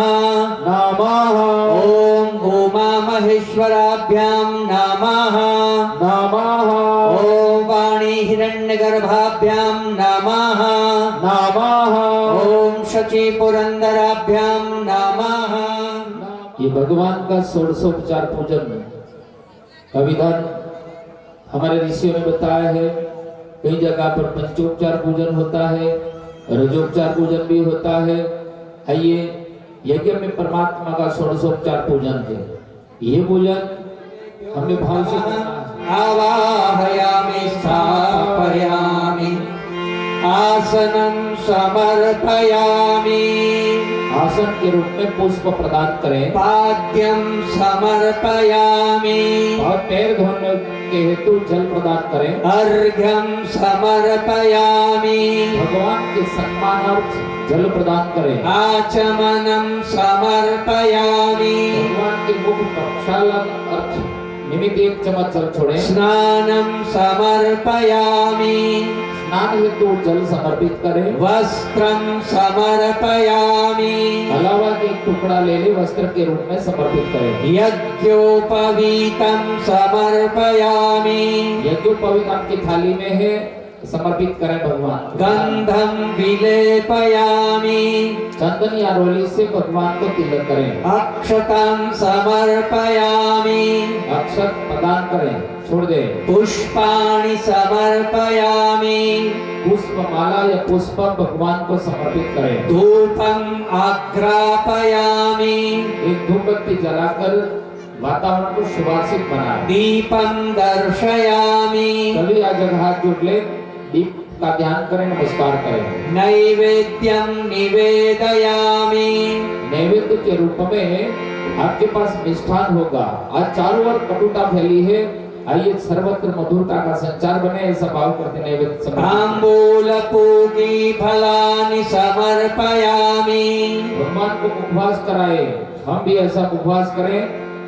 नमः। ओम उमा महेश्वराभ्यां नमः नमः। ओम वाणी हिरण्यगर्भाभ्यां नमः नमः। ओम शची पुरंदराभ्यां नमः। ये भगवान का षोडशोपचार पूजन का विधान हमारे ऋषियों ने बताया है। कई जगह पर पंचोपचार पूजन होता है, रजोपचार पूजन भी होता है। आइए यज्ञ में परमात्मा का षोडशोपचार पूजन है। ये पूजन हमें भाव से करना है। आवाहयामि स्थापयामि आसनं समर्पयामि। आसन के रूप में पुष्प प्रदान करें। पाद्यं समर्पयामि। और पैर धोने के हेतु जल प्रदान करें। अर्घ्यं समर्पयामि। भगवान के सम्मानार्थ जल प्रदान करें। आचमनं समर्पयामि। भगवान के मुख प्रक्षालन अर्थ निमित्त एक चम्मच जल छोड़ें। स्नानं समर्पयामि। स्नान हेतु जल समर्पित करें। वस्त्रं समर्पयामि। अलावा के एक टुकड़ा ले ले वस्त्र के रूप में समर्पित करें। यज्ञोपवीतं समर्पयामि। यज्ञोपवीत आपकी थाली में है, समर्पित करें भगवान। गंधं विलेपयामि। चंदन या रोली से भगवान को तिलक करें। अक्षतं समर्पयामि। अक्षत प्रदान करें, छोड़ दे। पुष्पाणि समर्पयामि। पुष्पमाला या पुष्प भगवान को समर्पित करें। धूपम् आग्रापयामि। एक धूपबत्ती जलाकर वातावरण को सुवासित बनाए। दीपं दर्शयामि। सभी आज हाथ जोड़ ले, दीप का ध्यान करें, नमस्कार करें। नैवेद्यं निवेदयामि। नैवेद्य के रूप में आपके पास मिष्ठान होगा। आज चारों ओर कटुता फैली है, आइए सर्वत्र मधुरता का संचार बने, ऐसा भाव करते नैवेद्य समर्पित। तांबूल पूगी फलानि समर्पयामि। भगवान को उपवास कराए, हम भी ऐसा उपवास करें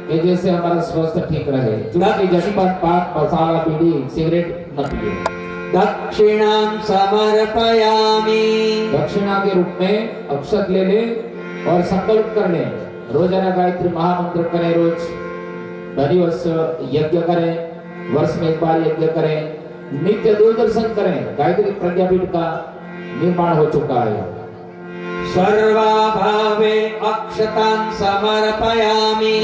कि जैसे हमारा स्वास्थ्य ठीक रहे। चुनावी जलपान, पान, मसाला, बीड़ी, सिगरेट न पिए। दक्षिणां समर्पयामि। दक्षिणा के रूप में अक्षत ले ले और संकल्प कर ले, रोजाना गायत्री महामंत्र करें, रोज धनिवस यज्ञ करें, वर्ष में एक बार यज्ञ करें, नित्य दूरदर्शन करें। गायत्री प्रज्ञापीठ का निर्माण हो चुका है। सर्वाभावे अक्षतां समर्पयामि।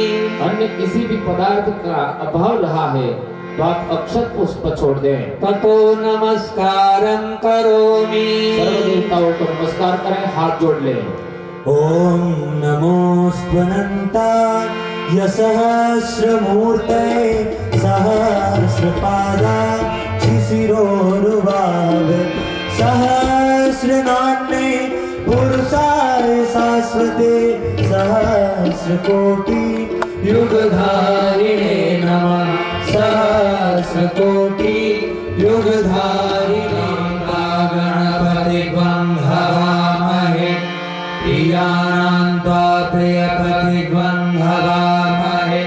अन्य किसी भी पदार्थ का अभाव रहा है तो आप अक्षत पुष्प छोड़ दें। ततो नमस्कारं करोमि। सर्व देवताओं को नमस्कार करें, हाथ जोड़ लें। ॐ नमोऽस्त्वनन्ताय सहस्रमूर्तये सहस्रपादा शिशिरोरुबावे सहस्रनाम्ने पुरुषाय शाश्वते सहस्रकोटि युगधारिणे नमः सहस्रकोटि युगधारिणे गणपतिं हवामहे प्रियाणां त्वा प्रियपतिं हवामहे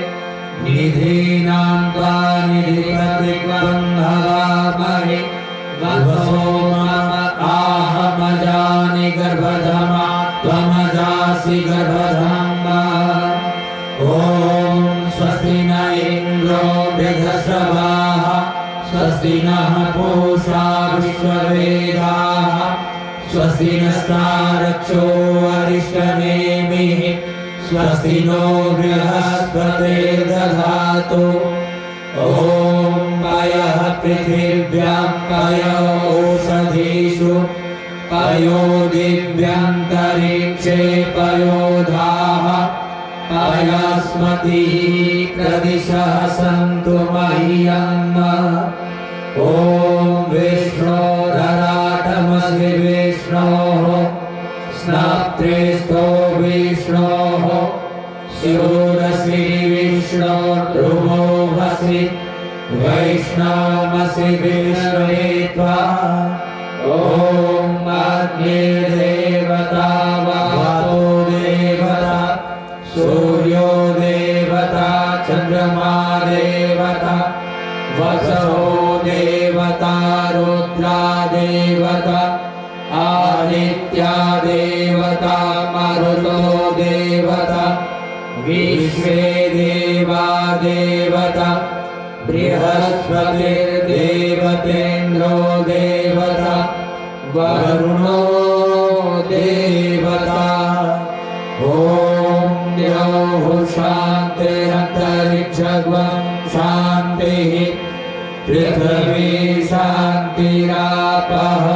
निधीनां त्वा निधिपतिं हवामहे वसो आहमजानि गर्भधमा त्वमजासि गर्भधमा। ॐ स्वस्ति न इन्द्रो वृद्धश्रवाः स्वस्ति नः पूषा विश्ववेदाः स्वस्ति नस्तारक्षो अरिष्टनेमिः स्वस्ति नो बृहस्पतिर्दधातु। ॐ पयः पृथिव्यां पयो ओषधीषु पयो दिव्यन्तरिक्षे पयोधाः पयस्मतिः प्रदिशः सन्तु मह्यम्। ॐ विष्णोरराटमसि विष्णोः स्नात्रेस्थो विष्णोः शिरोरसि विष्णोर्ध्रुवोऽसि वैष्णवमसि विष्णवे त्वा। ॐ अग्ने देवता वातो देवता सूर्यो देवता चन्द्रमा देवता वसो देवता रुद्रा देवता आदित्या देवता मरुतो देवता विश्वे देवा देवता बृहस्पतिर्देवतेन्द्रो देवता वरुणो देवता। ॐ द्यौः शान्तिरन्तरिक्षगं शान्तिः पृथिवी शान्तिरापः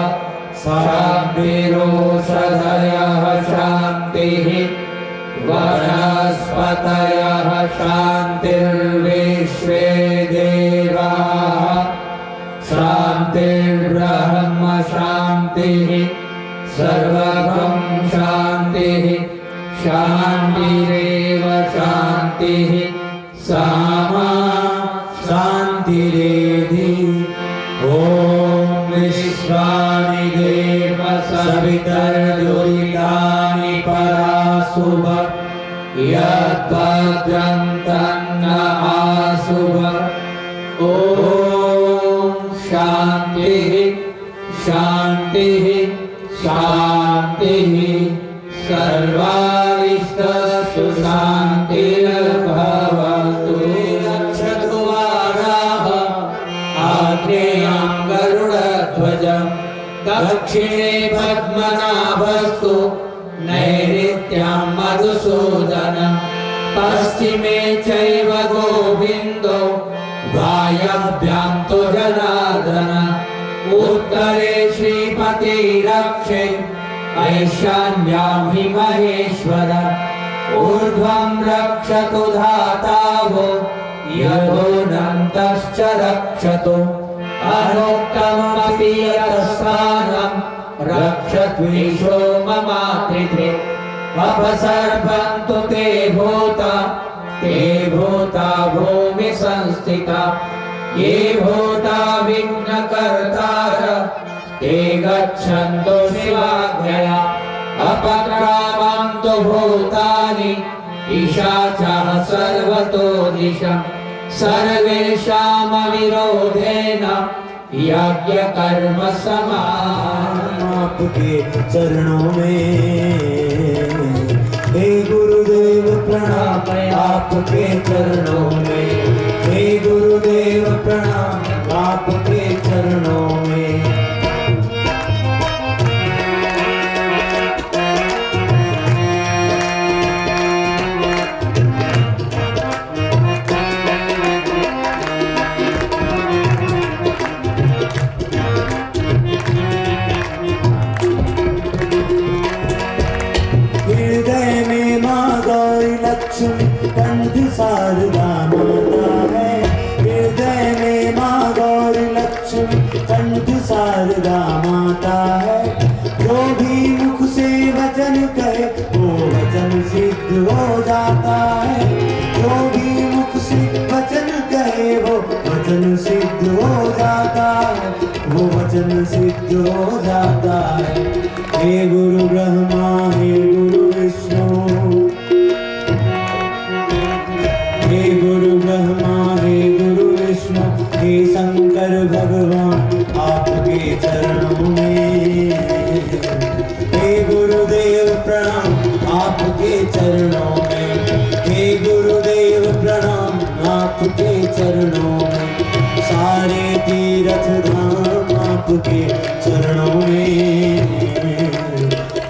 शान्तिरोषधयः शान्तिः वनस्पतयः शान्तिर्विश्वे देवाः शान्तिर्ब्रह्म शान्तिः सर्वगं शान्तिः शान्तिरेव शान्तिः सामा शान्तिरेधि। ॐ विश्वानि देव सवितर्दुरितानि पराशुभ यद्भद्रं तन्न आशुभ। ॐ शान्तिः शान्तिः शान्तिः सर्वारिष्टसु शान्तिर्भवतु। रक्षतु वाराः आग्नेयां गरुडध्वजं दक्षिणे पद्मनाभस्तु नैऋत्यां मधुसूदनं पश्चिमे चैव गोविन्दो वायव्यां तु जनार्दन उत्तरे श्रीपतिरक्षे ऐशान्यां हि महेश्वर ऊर्ध्वं रक्षतु धातावो यथोऽनन्तश्च रक्षतु अनुत्तममपि यतस्थानं रक्षत्विषो ममाकृते अपसर्पन्तु ते भूता भूमि संस्थिता ये भूता विघ्नकर्तार ते गच्छन्तु शिवाज्ञया अपक्रामन्तु भूतानि ईशाचः सर्वतो दिशः सर्वेषामविरोधेन यज्ञकर्म समानम्। आपके चरणों में हे गुरुदेव प्रणाम, आपके चरणों में हे गुरुदेव प्रणाम, आपके चरणों में। हृदय में माँ गौरी लक्ष्मी कंठ शारदा माता है। हृदय में माँ गौरी लक्ष्मी कंठ शारदा माता है। जो भी मुख से वचन कहे वो वचन सिद्ध हो जाता है। जो भी मुख से वचन कहे वो वचन सिद्ध हो जाता है, वो वचन सिद्ध हो जाता है। हे गुरु ब्रह्मा हे गुरु विष्णु, हे गुरु ब्रह्मा हे गुरु विष्णु हे शंकर भगवान आपके चरणों में। हे गुरुदेव प्रणाम आपके चरणों में। हे गुरुदेव प्रणाम आपके चरणों में। सारे तीर्थ धाम आपके चरणों में।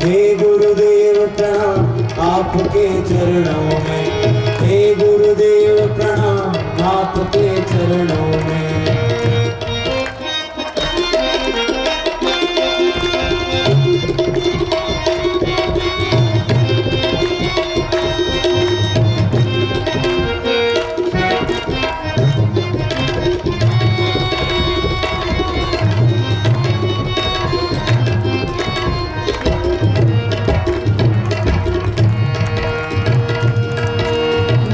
हे गुरुदेव प्रणाम आपके चरणों में। हे गुरुदेव प्रणाम आपके चरणों में।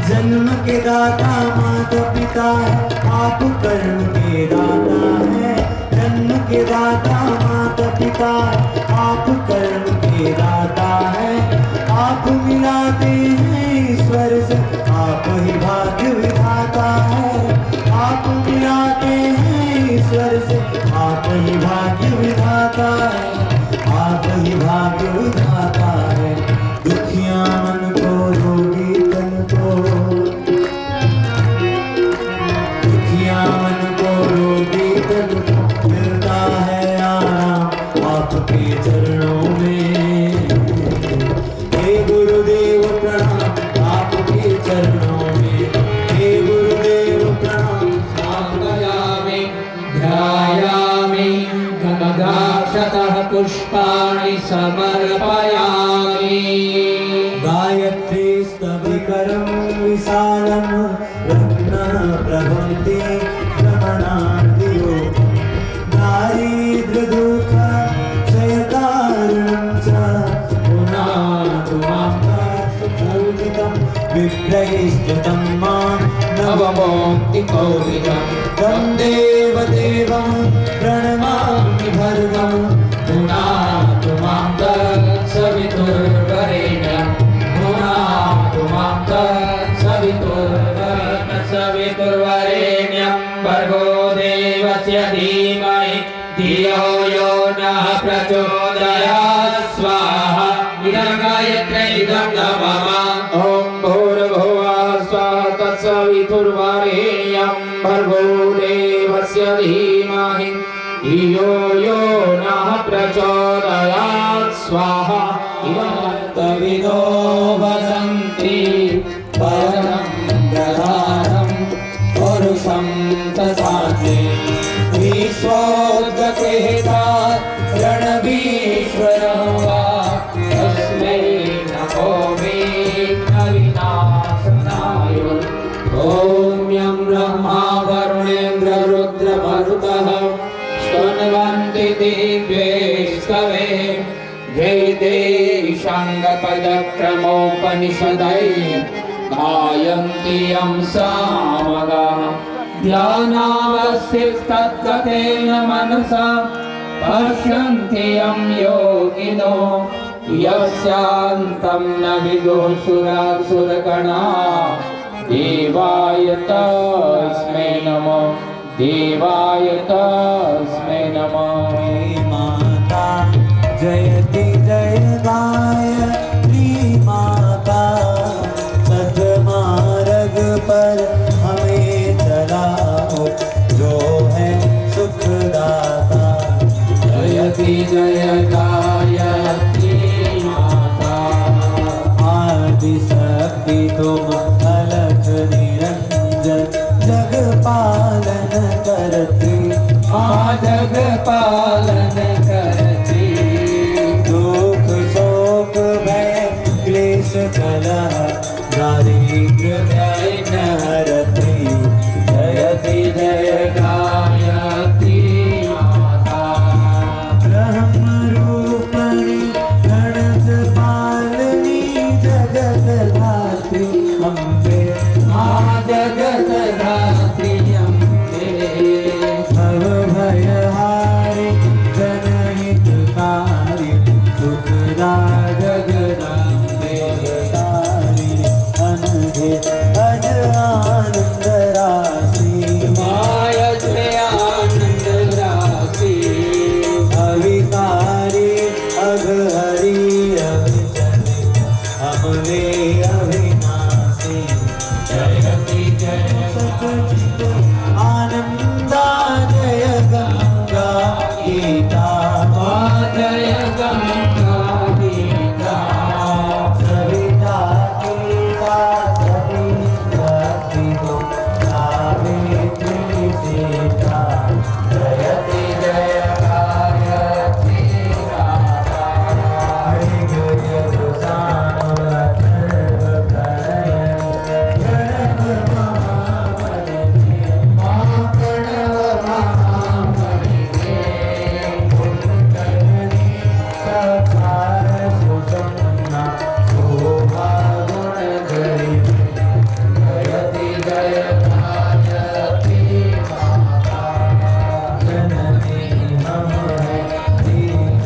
जन्म के दाता माता पिता है, आप कर्म के दाता है। जन्म के दाता माता पिता है, आप कर्म के दाता है। आप मिलाते हैं ईश्वर से, आप ही भाग्य विधाता है। आप मिलाते हैं ईश्वर से, आप ही भाग्य विधाता है। आप ही भाग्य विधाता है। दुखिया मन को रोगी तन को, मन को रोगी तन को मिलता है आराम आपके चरणों में। हे गुरुदेव प्रणाम आपके चरणों में। हे गुरुदेव प्रणाम। साधयामि ध्यायामि गमदाक्षतः पुष्पाणि समर्पयामि। गायत्री स्तविकरं विशालं प्रभन्ति रमणादियो। दारिद्र्यदुःख क्षयकारणं च पुनातु मां पूजितं विप्रैस्तुतं मां नवमोक्तिकोविदम् तं देवदेवं प्रणमामि भर्गं। पुनातु मां तत्सवितुर्वरेण्यं पुनातु मां तत्सवितुर्वरेण्यं भर्गो देवस्य धीमहि धियो यो नः प्रचोदयात् स्वाहा। इदं गायत्र्यै इदं नमः। ॐ भूर्भुवः स्वः तत्सवितुर्वरेण्यं भर्गो देवस्य धीमहि धियो यो नः प्रचोदयात् स्वाहा। इदं तविदो वदन्ति परं प्रधानं पुरुषं तथाते। विश्वोदकेता रणवीश्वरः वा तस्मै नमो विघ्नविनाशनाय। ॐ यं ब्रह्मा वरुणेन्द्र रुद्रमरुतः स्तन्वन्ति दिव्यैस्तवे जयदेशाङ्गपदक्रमोपनिषदै गायन्ति यं सामगाः ध्यानावस्थितद्गतेन मनसा पश्यन्ति यं योगिनो यस्यान्तं न विदुषुरासुरगणा देवाय तस्मै नमः देवाय तस्मै नमः। माता जयति जय गायत्री माता सतमार्ग पर हमें चलाओ जो है सुखदाता। जयति जय गायत्री माता आदि शक्ति तुम अलख निरंजन जग पालन करती जग पालन करती दुख शोक भय क्लेश कलह दारिद्र्य दैन्य हरती। जयति जय गायत्री माता ब्रह्म रूपणी गणत पालनी जगत धात्री अम्बे जगत धात्री अम्बे सब भयहारी जनहितकारी सुखदा जगदम्बे तारी अनघे अज आनंद राशि माय जय आनंद राशि अविकारी अघहरी अभिचले हमने अविनाशी। जयति जय सच्चिद आनंदा जय गंगा गीता जय गंगा गीता सविता गीता सती शक्ति को सावित्री सीता। जयति जय गायत्री माता हरि गुरु सुजान सर्व प्रलय जगत महामणि सकार सुसन्ना शोभा गुण गरी। जयति जय गायत्री माता जननी हमें दीन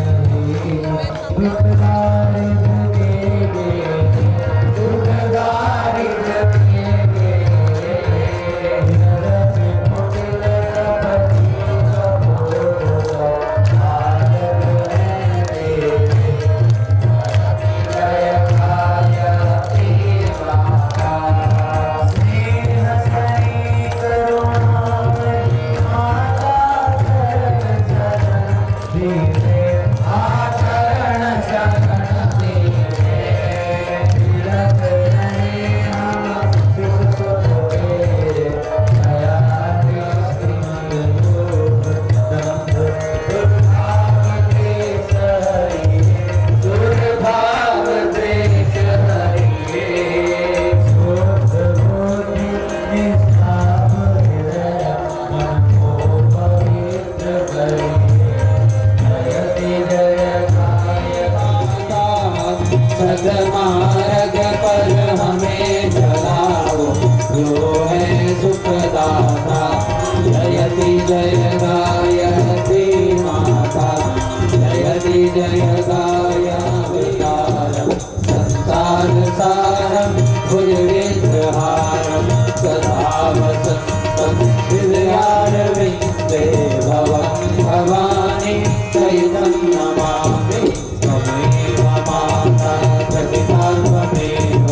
दुखदारी जगे दुखदारी जगे नरक मुकुल पति सपोर आदर है तेरे। जय गायत्री माता स्नेह सही करुणामयी माता चरण चरण धीरे आचरण शरण तेरे तिलक रहे हम शिव सुत तेरे। दया दृष्टि लोभ दंभ दुर्भाव द्वेष हरिये दुर्भाव द्वेष हरिये शुद्ध बुद्धि निष्ठाव हृदय मन को पवित्र करिये। जयति जय माता सदमार्ग पर हमें चलाओ जो है सुखदाता। जयति जय गायत्री माता जयति जय गायत्रीकारं संसार सारं भुजगेन्द्रहारं सदा वसन्तं हृदयारविन्दे भवं भवानी सहितं नमामि। त्वमेव माता सविता त्वमेव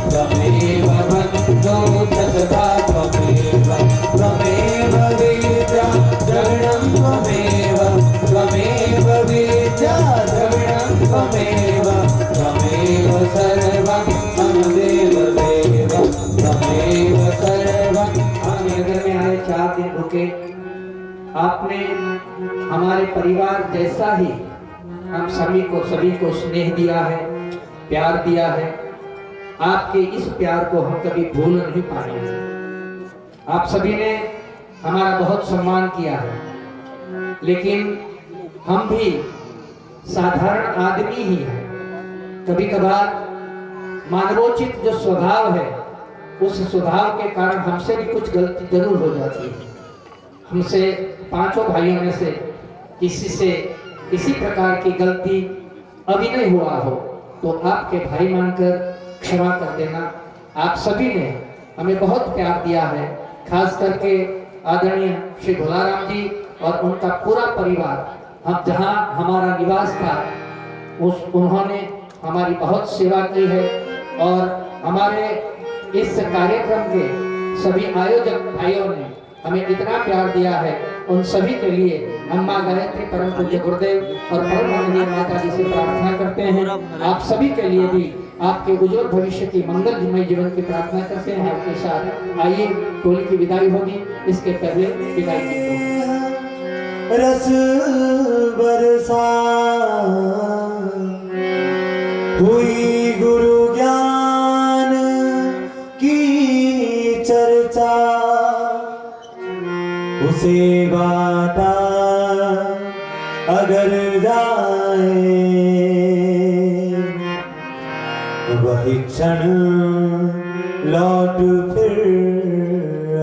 त्वमेव बन्धो सदा त्वमेव त्वमेव विद्या द्रविणं त्वमेव त्वमेव विद्या द्रविणं त्वमेव त्वमेव सर्वं मम देव देव त्वमेव सर्वं मम घर में आए 4 दिन रुके, आपने हमारे परिवार जैसा ही हम सभी को स्नेह दिया है, प्यार दिया है। आपके इस प्यार को हम कभी भूल नहीं पाएंगे। आप सभी ने हमारा बहुत सम्मान किया है, लेकिन हम भी साधारण आदमी ही हैं। कभी कभार मानवोचित जो स्वभाव है उस सुधार के कारण हमसे भी कुछ गलती जरूर हो जाती है। हमसे पांचों भाइयों में से किसी से किसी प्रकार की गलती अभी नहीं हुआ हो तो आपके भाई मानकर क्षमा कर देना। आप सभी ने हमें बहुत प्यार दिया है, खास करके आदरणीय श्री भोलाराम जी और उनका पूरा परिवार। हम जहाँ हमारा निवास था उन्होंने हमारी बहुत सेवा की है और हमारे इस कार्यक्रम के सभी आयोजक भाइयों ने हमें इतना प्यार दिया है। उन सभी के लिए हम मां गायत्री परम पूज्य गुरुदेव और परम माननीय माता जी से प्रार्थना करते हैं। आप सभी के लिए भी आपके उज्जवल भविष्य की मंगलमय जीवन की प्रार्थना करते हैं। आपके साथ आइए टोली की विदाई होगी, इसके पहले विदाई की रस बरसा हुई गुरु ज्ञान की चर्चा, उसे बाटा अगर जाए वही क्षण लौट फिर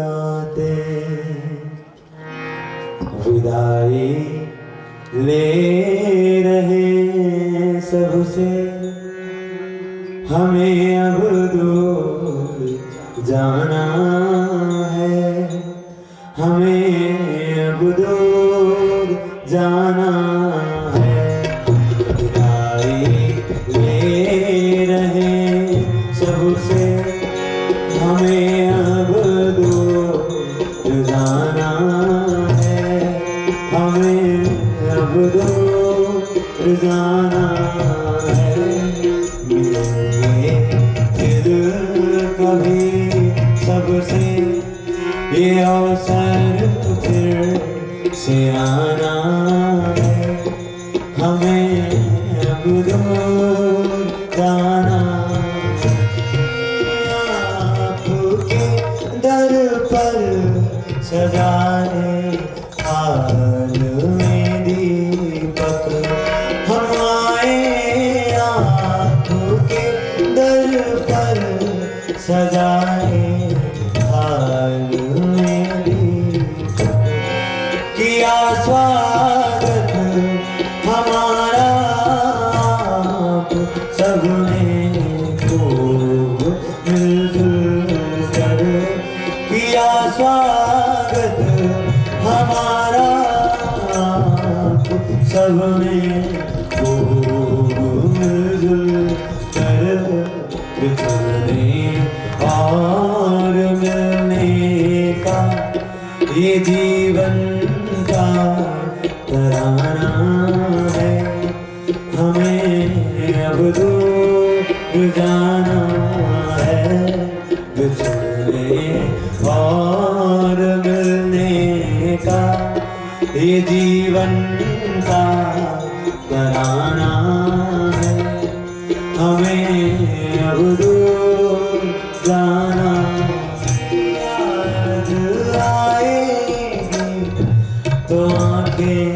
आते। विदाई ले रहे सबसे, हमें अब दूर जाना है, हमें अब दूर जाना है। विदाई ले रहे सबसे, हमें अब दूर जाना है, हमें अब दूर जाना है। मिलेंगे फिर कभी सबसे, ये अवसर फिर से आना है, हमें अब दूर जाना। आपके दर पर सजाए हाल में दीपक, हम आए आपके दर पर सजाए हाल में दीपक। किया स्वागत हमारा आप सबने खूब मिलजुल कर, किया स्वागत हमारा आप सबने खूब मिलजुल कर। बिछड़ने और मिलने का ये जीवन का तराना है, हमें अब दूर जाना है। बिछड़ने और मिलने का ये जीवन का तराना है, हमें अब दूर जाना। याद आएगी तो आंखें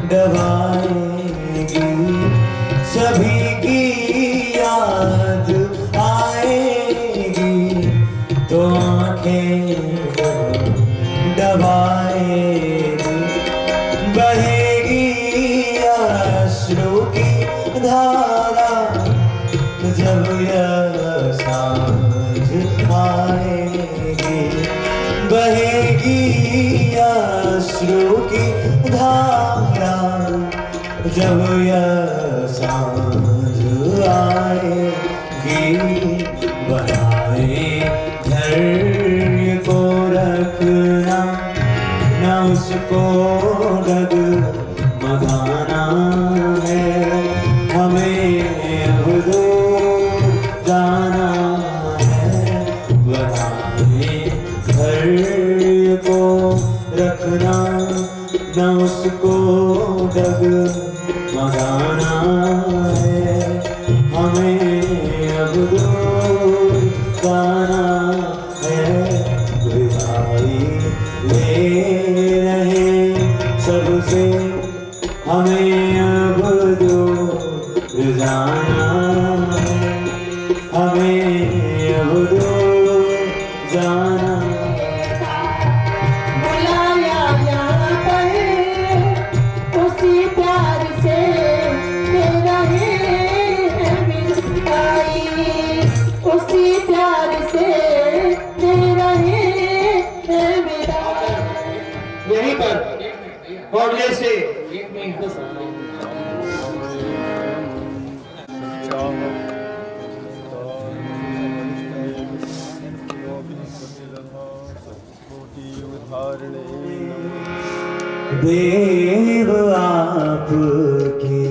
दबाएगी, सभी की याद आएगी तो आंखें दबाएगी। बहेगी अश्रु की धारा जब यह सांझ आएगी, बहेगी अश्रु की धारा जब यह सांझ आएगी। बनाए धैर्य को रखना, न उसको डग मगाना है, हमें अब दूर जाना है। बनाए धैर्य को रखना, न उसको डग मगाना है, हमें अब दूर जाना है। विदाई ले रहे सबसे, हमें अब दूर जाना है, हमें अब देव आपके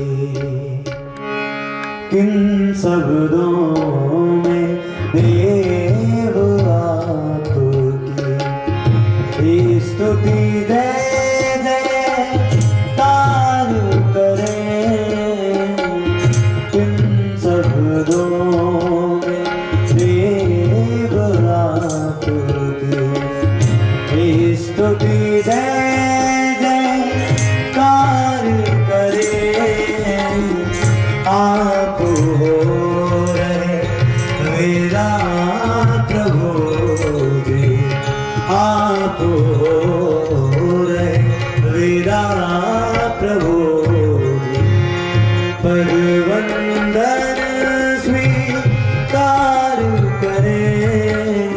किन शब्दों में देव आपकी स्तुति जय जय तार करें किन शब्दों में देव आपकी स्तुति जय आप हो रहे मेरा प्रभु जी, आप हो रहे मेरा प्रभु जी, पद वंदन स्वीकार करें।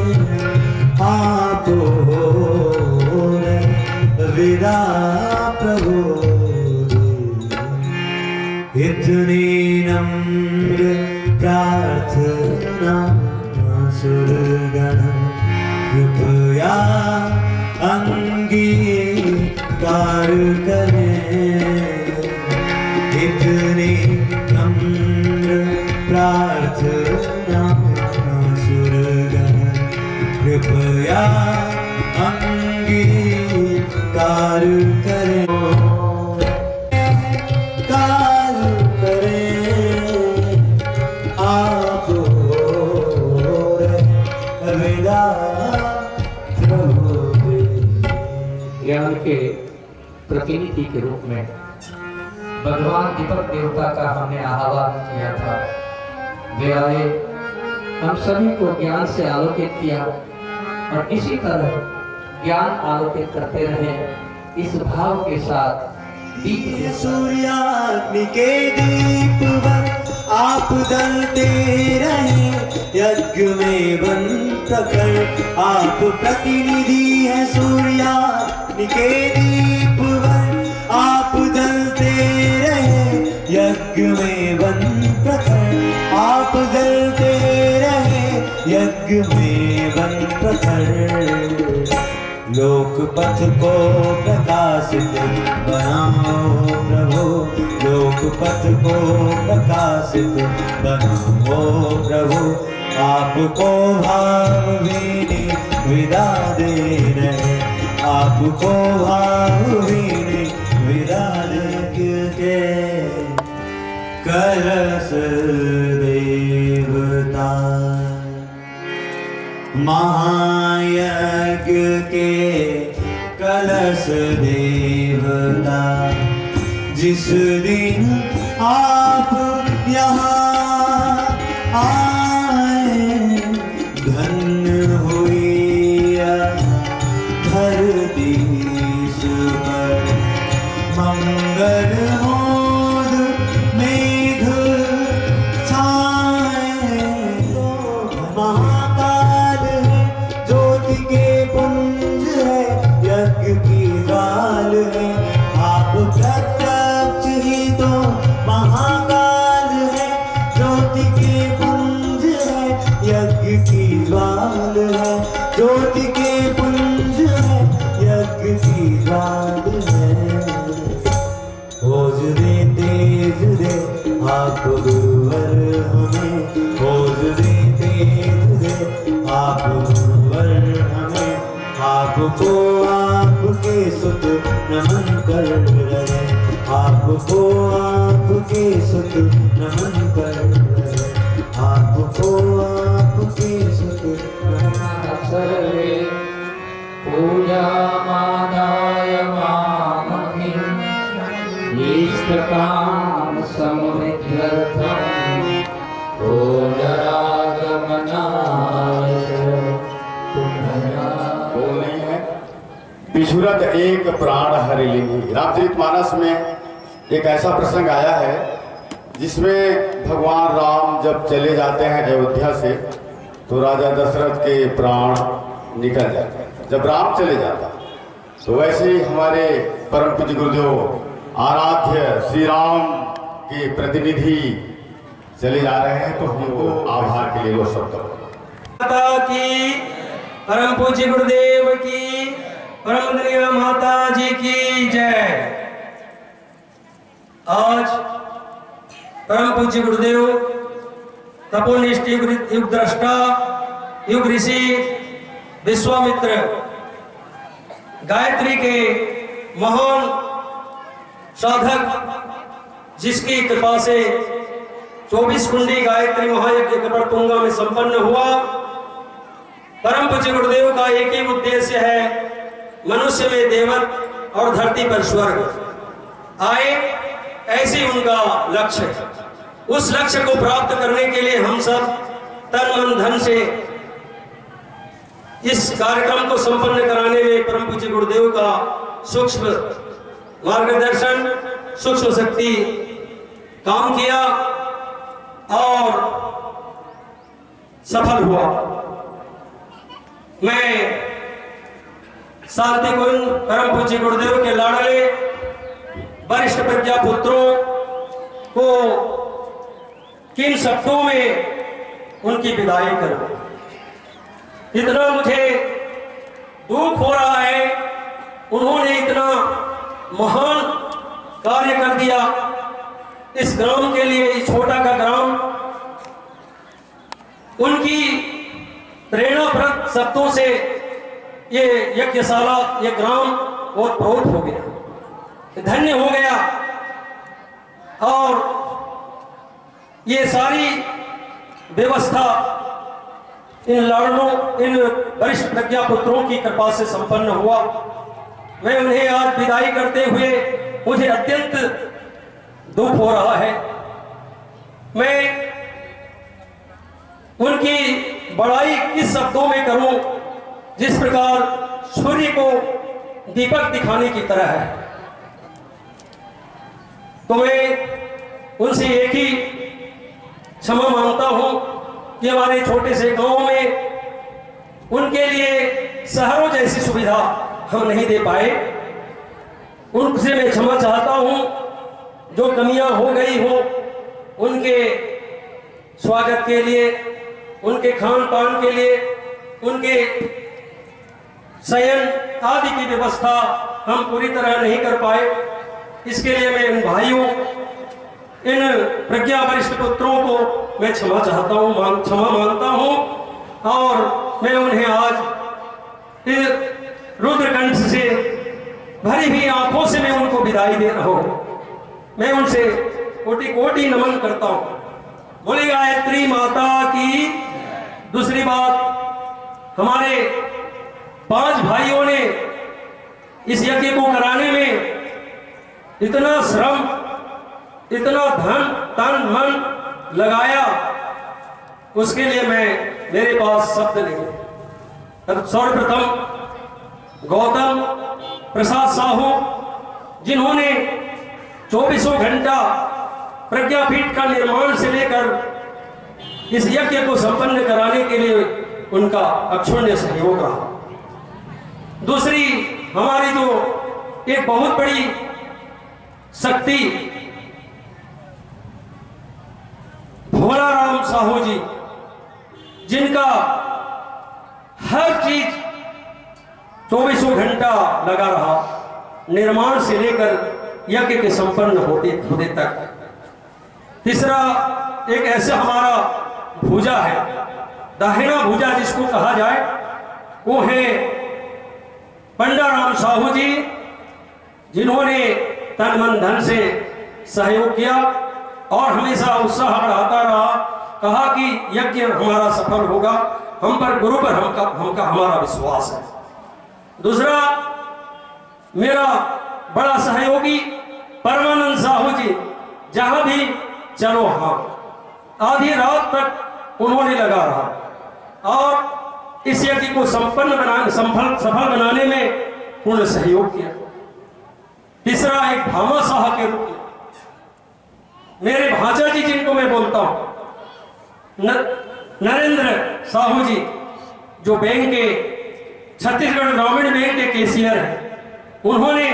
आप हो रहे मेरा प्रभु, इतनी नम्र प्रार्थना सुरगण कृपया अंगीकार करें। इतनी नम्र प्रार्थना सुरगण कृपया अंगीकार करें। ज्ञान के प्रतिनिधि के रूप में भगवान दीपक देवता का हमने आह्वान किया था। वे आए, हम सभी को ज्ञान से आलोकित किया और इसी तरह ज्ञान आलोकित करते रहे। इस भाव के साथ दीप सूर्याग्नि के दीप वर आप जलते रहे, यज्ञ में बन प्रखर आप प्रतिनिधि है। सूर्याग्नि के दीप वर आप जलते रहे, यज्ञ में बन प्रखर आप जलते रहे, यज्ञ में बन प्रखर। लोक पथ को प्रकाशित बनाओ प्रभु, लोक पथ को प्रकाशित बनाओ प्रभु। आपको भावभीनी विदा दे रहे, आपको भावभीनी विदा दे कलश देवता महायज्ञ के कलश देवता। जिस दिन आप यहाँ आए, धन्य हुई धरती पर मंगल मोद मेघ छाए। महाकाल है ज्योति के पुंज है, यज्ञ की ज्वाल है आप प्रत्यक्ष ही तो। महाकाल है ज्योति के पुंज है, यज्ञ की ज्वाल है ज्योति के पुंज है, यज्ञ की ज्वाल है। खोज दे तेज दे आप गुरुवर हमें, खोज दे तेज दे आप गुरुवर हमें। आपको आपके सुत नमन कर रहे, आपको आपके सुत नमन कर रहे, आपको आपके सुत सर्वे पूजा मादाय मामहिं इष्टकाम समृद्ध्यर्थं पुनरागमनाय बोलने हैं। विशुरत एक प्राण हरि लिंगी। रामचरितमानस में एक ऐसा प्रसंग आया है जिसमें भगवान राम जब चले जाते हैं अयोध्या से तो राजा दशरथ के प्राण निकल जाते हैं। जब राम चले जाता तो वैसे ही हमारे परम पूज्य गुरुदेव आराध्य श्री राम के प्रतिनिधि चले जा रहे हैं, तो हमको आभार के लिए वो शब्द माता की, परम पूज्य गुरुदेव की, परम वंदनीय माता जी की जय। आज परम पूज्य गुरुदेव तपोनिष्ठ युग दृष्टा युग ऋषि विश्वामित्र गायत्री के महान साधक, जिसकी कृपा से 24 कुंडी गायत्री महायज्ञ कपड़तुंगा में संपन्न हुआ। परम पूज्य गुरुदेव का एक ही उद्देश्य है, मनुष्य में देवत्व और धरती पर स्वर्ग आए, ऐसी उनका लक्ष्य है। उस लक्ष्य को प्राप्त करने के लिए हम सब तन मन धन से इस कार्यक्रम को संपन्न कराने में परम पूज्य गुरुदेव का सूक्ष्म मार्गदर्शन, सूक्ष्म शक्ति काम किया और सफल हुआ। मैं शांति कुंज परम पूज्य गुरुदेव के लाडले वरिष्ठ प्रज्ञा पुत्रों को किन शब्दों में उनकी विदाई करूं। इतना मुझे दुख हो रहा है, उन्होंने इतना महान कार्य कर दिया इस ग्राम के लिए, इस छोटा का ग्राम। उनकी प्रेरणाप्रद शब्दों से ये यज्ञशाला, ये ग्राम बहुत बहुत हो गया, धन्य हो गया। और ये सारी व्यवस्था इन लाडलों, इन वरिष्ठ प्रज्ञा पुत्रों की कृपा से संपन्न हुआ। मैं उन्हें आज विदाई करते हुए मुझे अत्यंत दुख हो रहा है। मैं उनकी बड़ाई किस शब्दों में करूं, जिस प्रकार सूर्य को दीपक दिखाने की तरह है। तो मैं उनसे एक ही क्षमा मांगता हूं कि हमारे छोटे से गांव में उनके लिए शहरों जैसी सुविधा हम नहीं दे पाए। उनसे मैं क्षमा चाहता हूं, जो कमियां हो गई हो उनके स्वागत के लिए, उनके खान पान के लिए, उनके शयन आदि की व्यवस्था हम पूरी तरह नहीं कर पाए। इसके लिए मैं इन भाइयों, इन प्रज्ञा वरिष्ठ पुत्रों को मैं क्षमा चाहता हूँ, क्षमा मांगता हूँ। और मैं उन्हें आज इस रुद्रकंठ से भरी हुई आंखों से मैं उनको विदाई दे रहा हूँ। मैं उनसे कोटि कोटि नमन करता हूँ। बोली गायत्री माता की। दूसरी बात, हमारे 5 भाइयों ने इस यज्ञ को कराने में इतना श्रम, इतना धन तन मन लगाया, उसके लिए मेरे पास शब्द नहीं। सर्वप्रथम गौतम प्रसाद साहू, जिन्होंने 24 घंटा प्रज्ञापीठ का निर्माण से लेकर इस यज्ञ को संपन्न कराने के लिए उनका अक्षुण्य सहयोग रहा। दूसरी हमारी जो एक बहुत बड़ी शक्ति भोलाराम साहू जी, जिनका हर चीज 24 घंटा लगा रहा, निर्माण से लेकर यज्ञ के संपन्न होते तक। तीसरा एक ऐसा हमारा भुजा है, दाहिना भुजा जिसको कहा जाए, वो है पंडाराम साहू जी, जिन्होंने तन मन धन से सहयोग किया और हमेशा उत्साह बढ़ाता रहा। कहा कि यज्ञ हमारा सफल होगा, हम पर गुरु पर हमारा विश्वास है। दूसरा मेरा बड़ा सहयोगी परमानंद साहू जी, जहां भी चलो हाँ, आधी रात तक उन्होंने लगा रहा और इस यज्ञ को सफल बनाने में पूर्ण सहयोग किया। तीसरा एक भामा साह के रूप में मेरे भांजा जी, जिनको मैं बोलता हूं, नरेंद्र साहू जी, जो बैंक के छत्तीसगढ़ ग्रामीण बैंक के कैशियर हैं, उन्होंने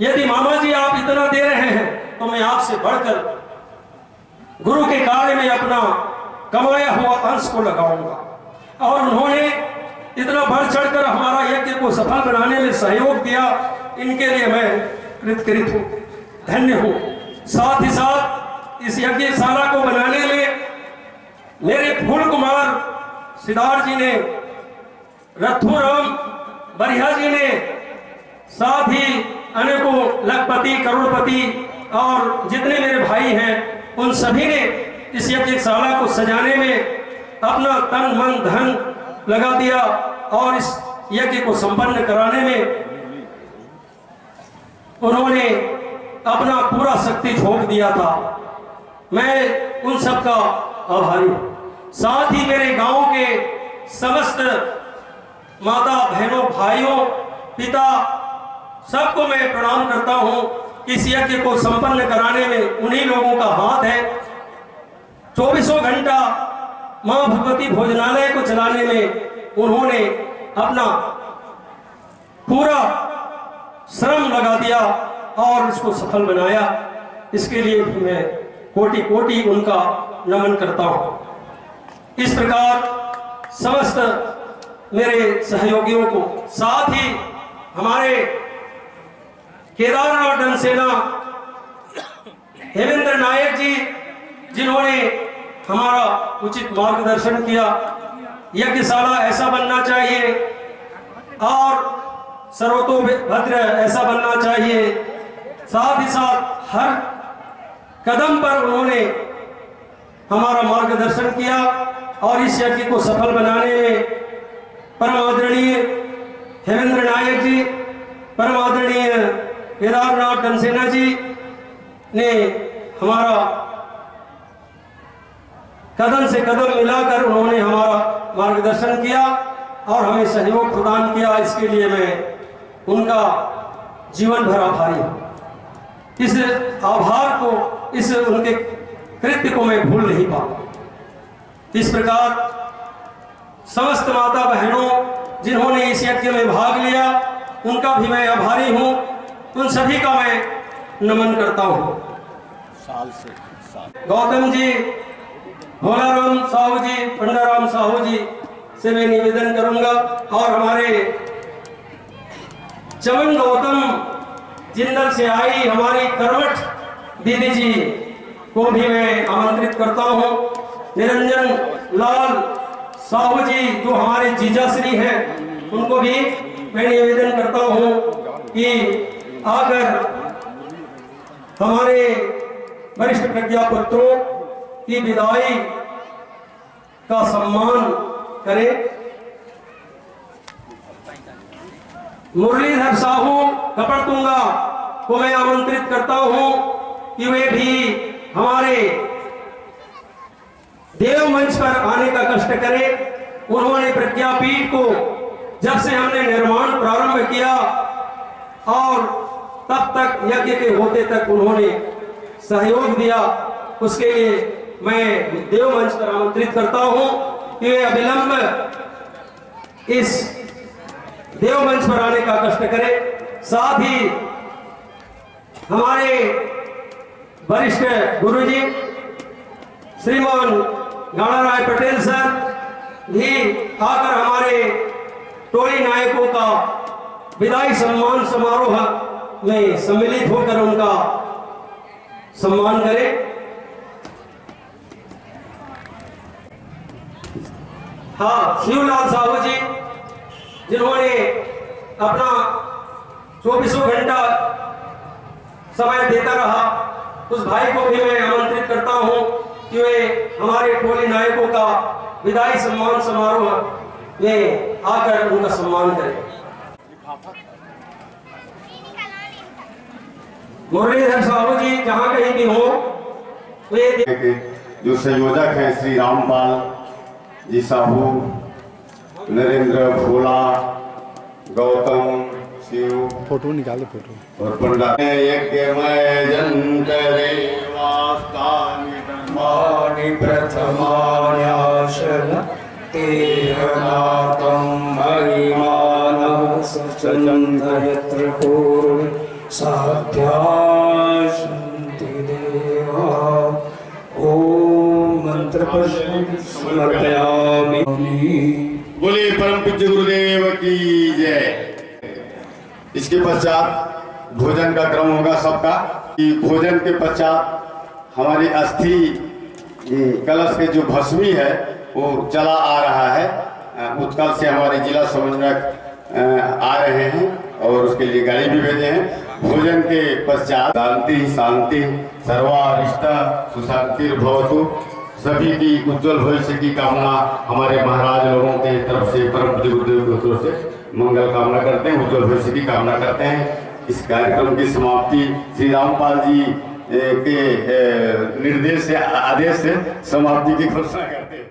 यदि मामा जी आप इतना दे रहे हैं तो मैं आपसे बढ़कर गुरु के कार्य में अपना कमाया हुआ अंश को लगाऊंगा। और उन्होंने इतना बढ़ चढ़कर हमारा यज्ञ को सफल बनाने में सहयोग दिया, इनके लिए मैं कृतकृत हूँ, धन्य हूँ। साथ ही साथ इस यज्ञशाला को बनाने में मेरे फूल कुमार सिद्धार्थ जी ने, रथुराम बरिया जी ने, साथ ही अनेकों लखपति करोड़पति और जितने मेरे भाई हैं उन सभी ने इस यज्ञशाला को सजाने में अपना तन मन धन लगा दिया और इस यज्ञ को संपन्न कराने में उन्होंने अपना पूरा शक्ति झोंक दिया था। मैं उन सब का आभारी हूं। साथ ही मेरे गांव के समस्त माता बहनों भाइयों पिता सबको मैं प्रणाम करता हूं। इस यज्ञ को संपन्न कराने में उन्हीं लोगों का हाथ है। 24 घंटा मां भगवती भोजनालय को चलाने में उन्होंने अपना पूरा श्रम लगा दिया और इसको सफल बनाया। इसके लिए भी मैं कोटि कोटि उनका नमन करता हूं। इस प्रकार समस्त मेरे सहयोगियों को, साथ ही हमारे केदारनाथ डनसेना हेमेंद्र नायक जी जिन्होंने हमारा उचित मार्गदर्शन किया। यज्ञशाला ऐसा बनना चाहिए और सर्वतोभद्र ऐसा बनना चाहिए। साथ ही साथ हर कदम पर उन्होंने हमारा मार्गदर्शन किया और इस यज्ञ को सफल बनाने में परम आदरणीय हेमेंद्र नायक जी, परम आदरणीय केदारनाथ डनसेना जी ने हमारा कदम से कदम मिलाकर उन्होंने हमारा मार्गदर्शन किया और हमें सहयोग प्रदान किया। इसके लिए मैं उनका जीवन भर आभारी हूं। इस आभार को, इस उनके कृत्य को मैं भूल नहीं पाऊंगा। इस प्रकार समस्त माता बहनों जिन्होंने इस यज्ञ में भाग लिया उनका भी मैं आभारी हूं। उन सभी का मैं नमन करता हूं। गौतम जी, भोलाराम साहू जी, पंडाराम साहू जी से मैं निवेदन करूंगा और हमारे चमन गौतम जिंदल से आई हमारी कर्मठ दीदी जी को भी मैं आमंत्रित करता हूं। निरंजन लाल साहू जी जो हमारे जीजाश्री हैं उनको भी मैं निवेदन करता हूं कि आकर हमारे वरिष्ठ प्रज्ञापुत्रों की विदाई का सम्मान करें। मुरलीधर साहू कपड़तुंगा को मैं आमंत्रित करता हूं कि वे भी हमारे देव मंच पर आने का कष्ट करें। उन्होंने प्रज्ञापीठ को जब से हमने निर्माण प्रारंभ किया और तब तक यज्ञ के होते तक उन्होंने सहयोग दिया, उसके लिए मैं देव मंच पर आमंत्रित करता हूं कि वे अविलंब इस देव मंच पर आने का कष्ट करें। साथ ही हमारे वरिष्ठ गुरुजी श्रीमान गाड़ा राय पटेल सर भी आकर हमारे टोली नायकों का विदाई सम्मान समारोह में सम्मिलित होकर उनका सम्मान करें। हाँ, शिवलाल साहू जी जिन्होंने अपना 24 घंटा समय देता रहा, उस भाई को भी मैं आमंत्रित करता हूं कि वे हमारे टोली नायकों का विदाई सम्मान समारोह में आकर उनका सम्मान करें। मुरलीधर साहू जी जहां कहीं भी हो वे जो संयोजक हैं श्री रामपाल जी साहू, नरेंद्र, भोला, गौतम, शिव, फोटो निकाले फोटो और पंडित यज्ञमय जंतरे वास्तानि प्रथमायाशल तेहनातं महिमानः सचन्दयत्र पूर्वे साध्याशन्ति देवा। ॐ पत्रपुष्पं समर्पयामि। बोले परम पूज्य गुरुदेव की जय। इसके पश्चात भोजन का क्रम होगा सबका। कि भोजन के पश्चात हमारी अस्थि कलश के जो भस्मी है वो चला आ रहा है। उत्कल से हमारे जिला समन्वयक आ रहे हैं और उसके लिए गाड़ी भी भेजे हैं। भोजन के पश्चात शांति शांति सर्वारिष्ट सुशांति भवतु, सभी की उज्जवल भविष्य की कामना हमारे महाराज लोगों के तरफ से परम पूज्य गुरुदेव की तरफ से मंगल कामना करते हैं, उज्जवल भविष्य की कामना करते हैं। इस कार्यक्रम की समाप्ति श्री रामपाल जी के निर्देश से आदेश से समाप्ति की घोषणा करते हैं।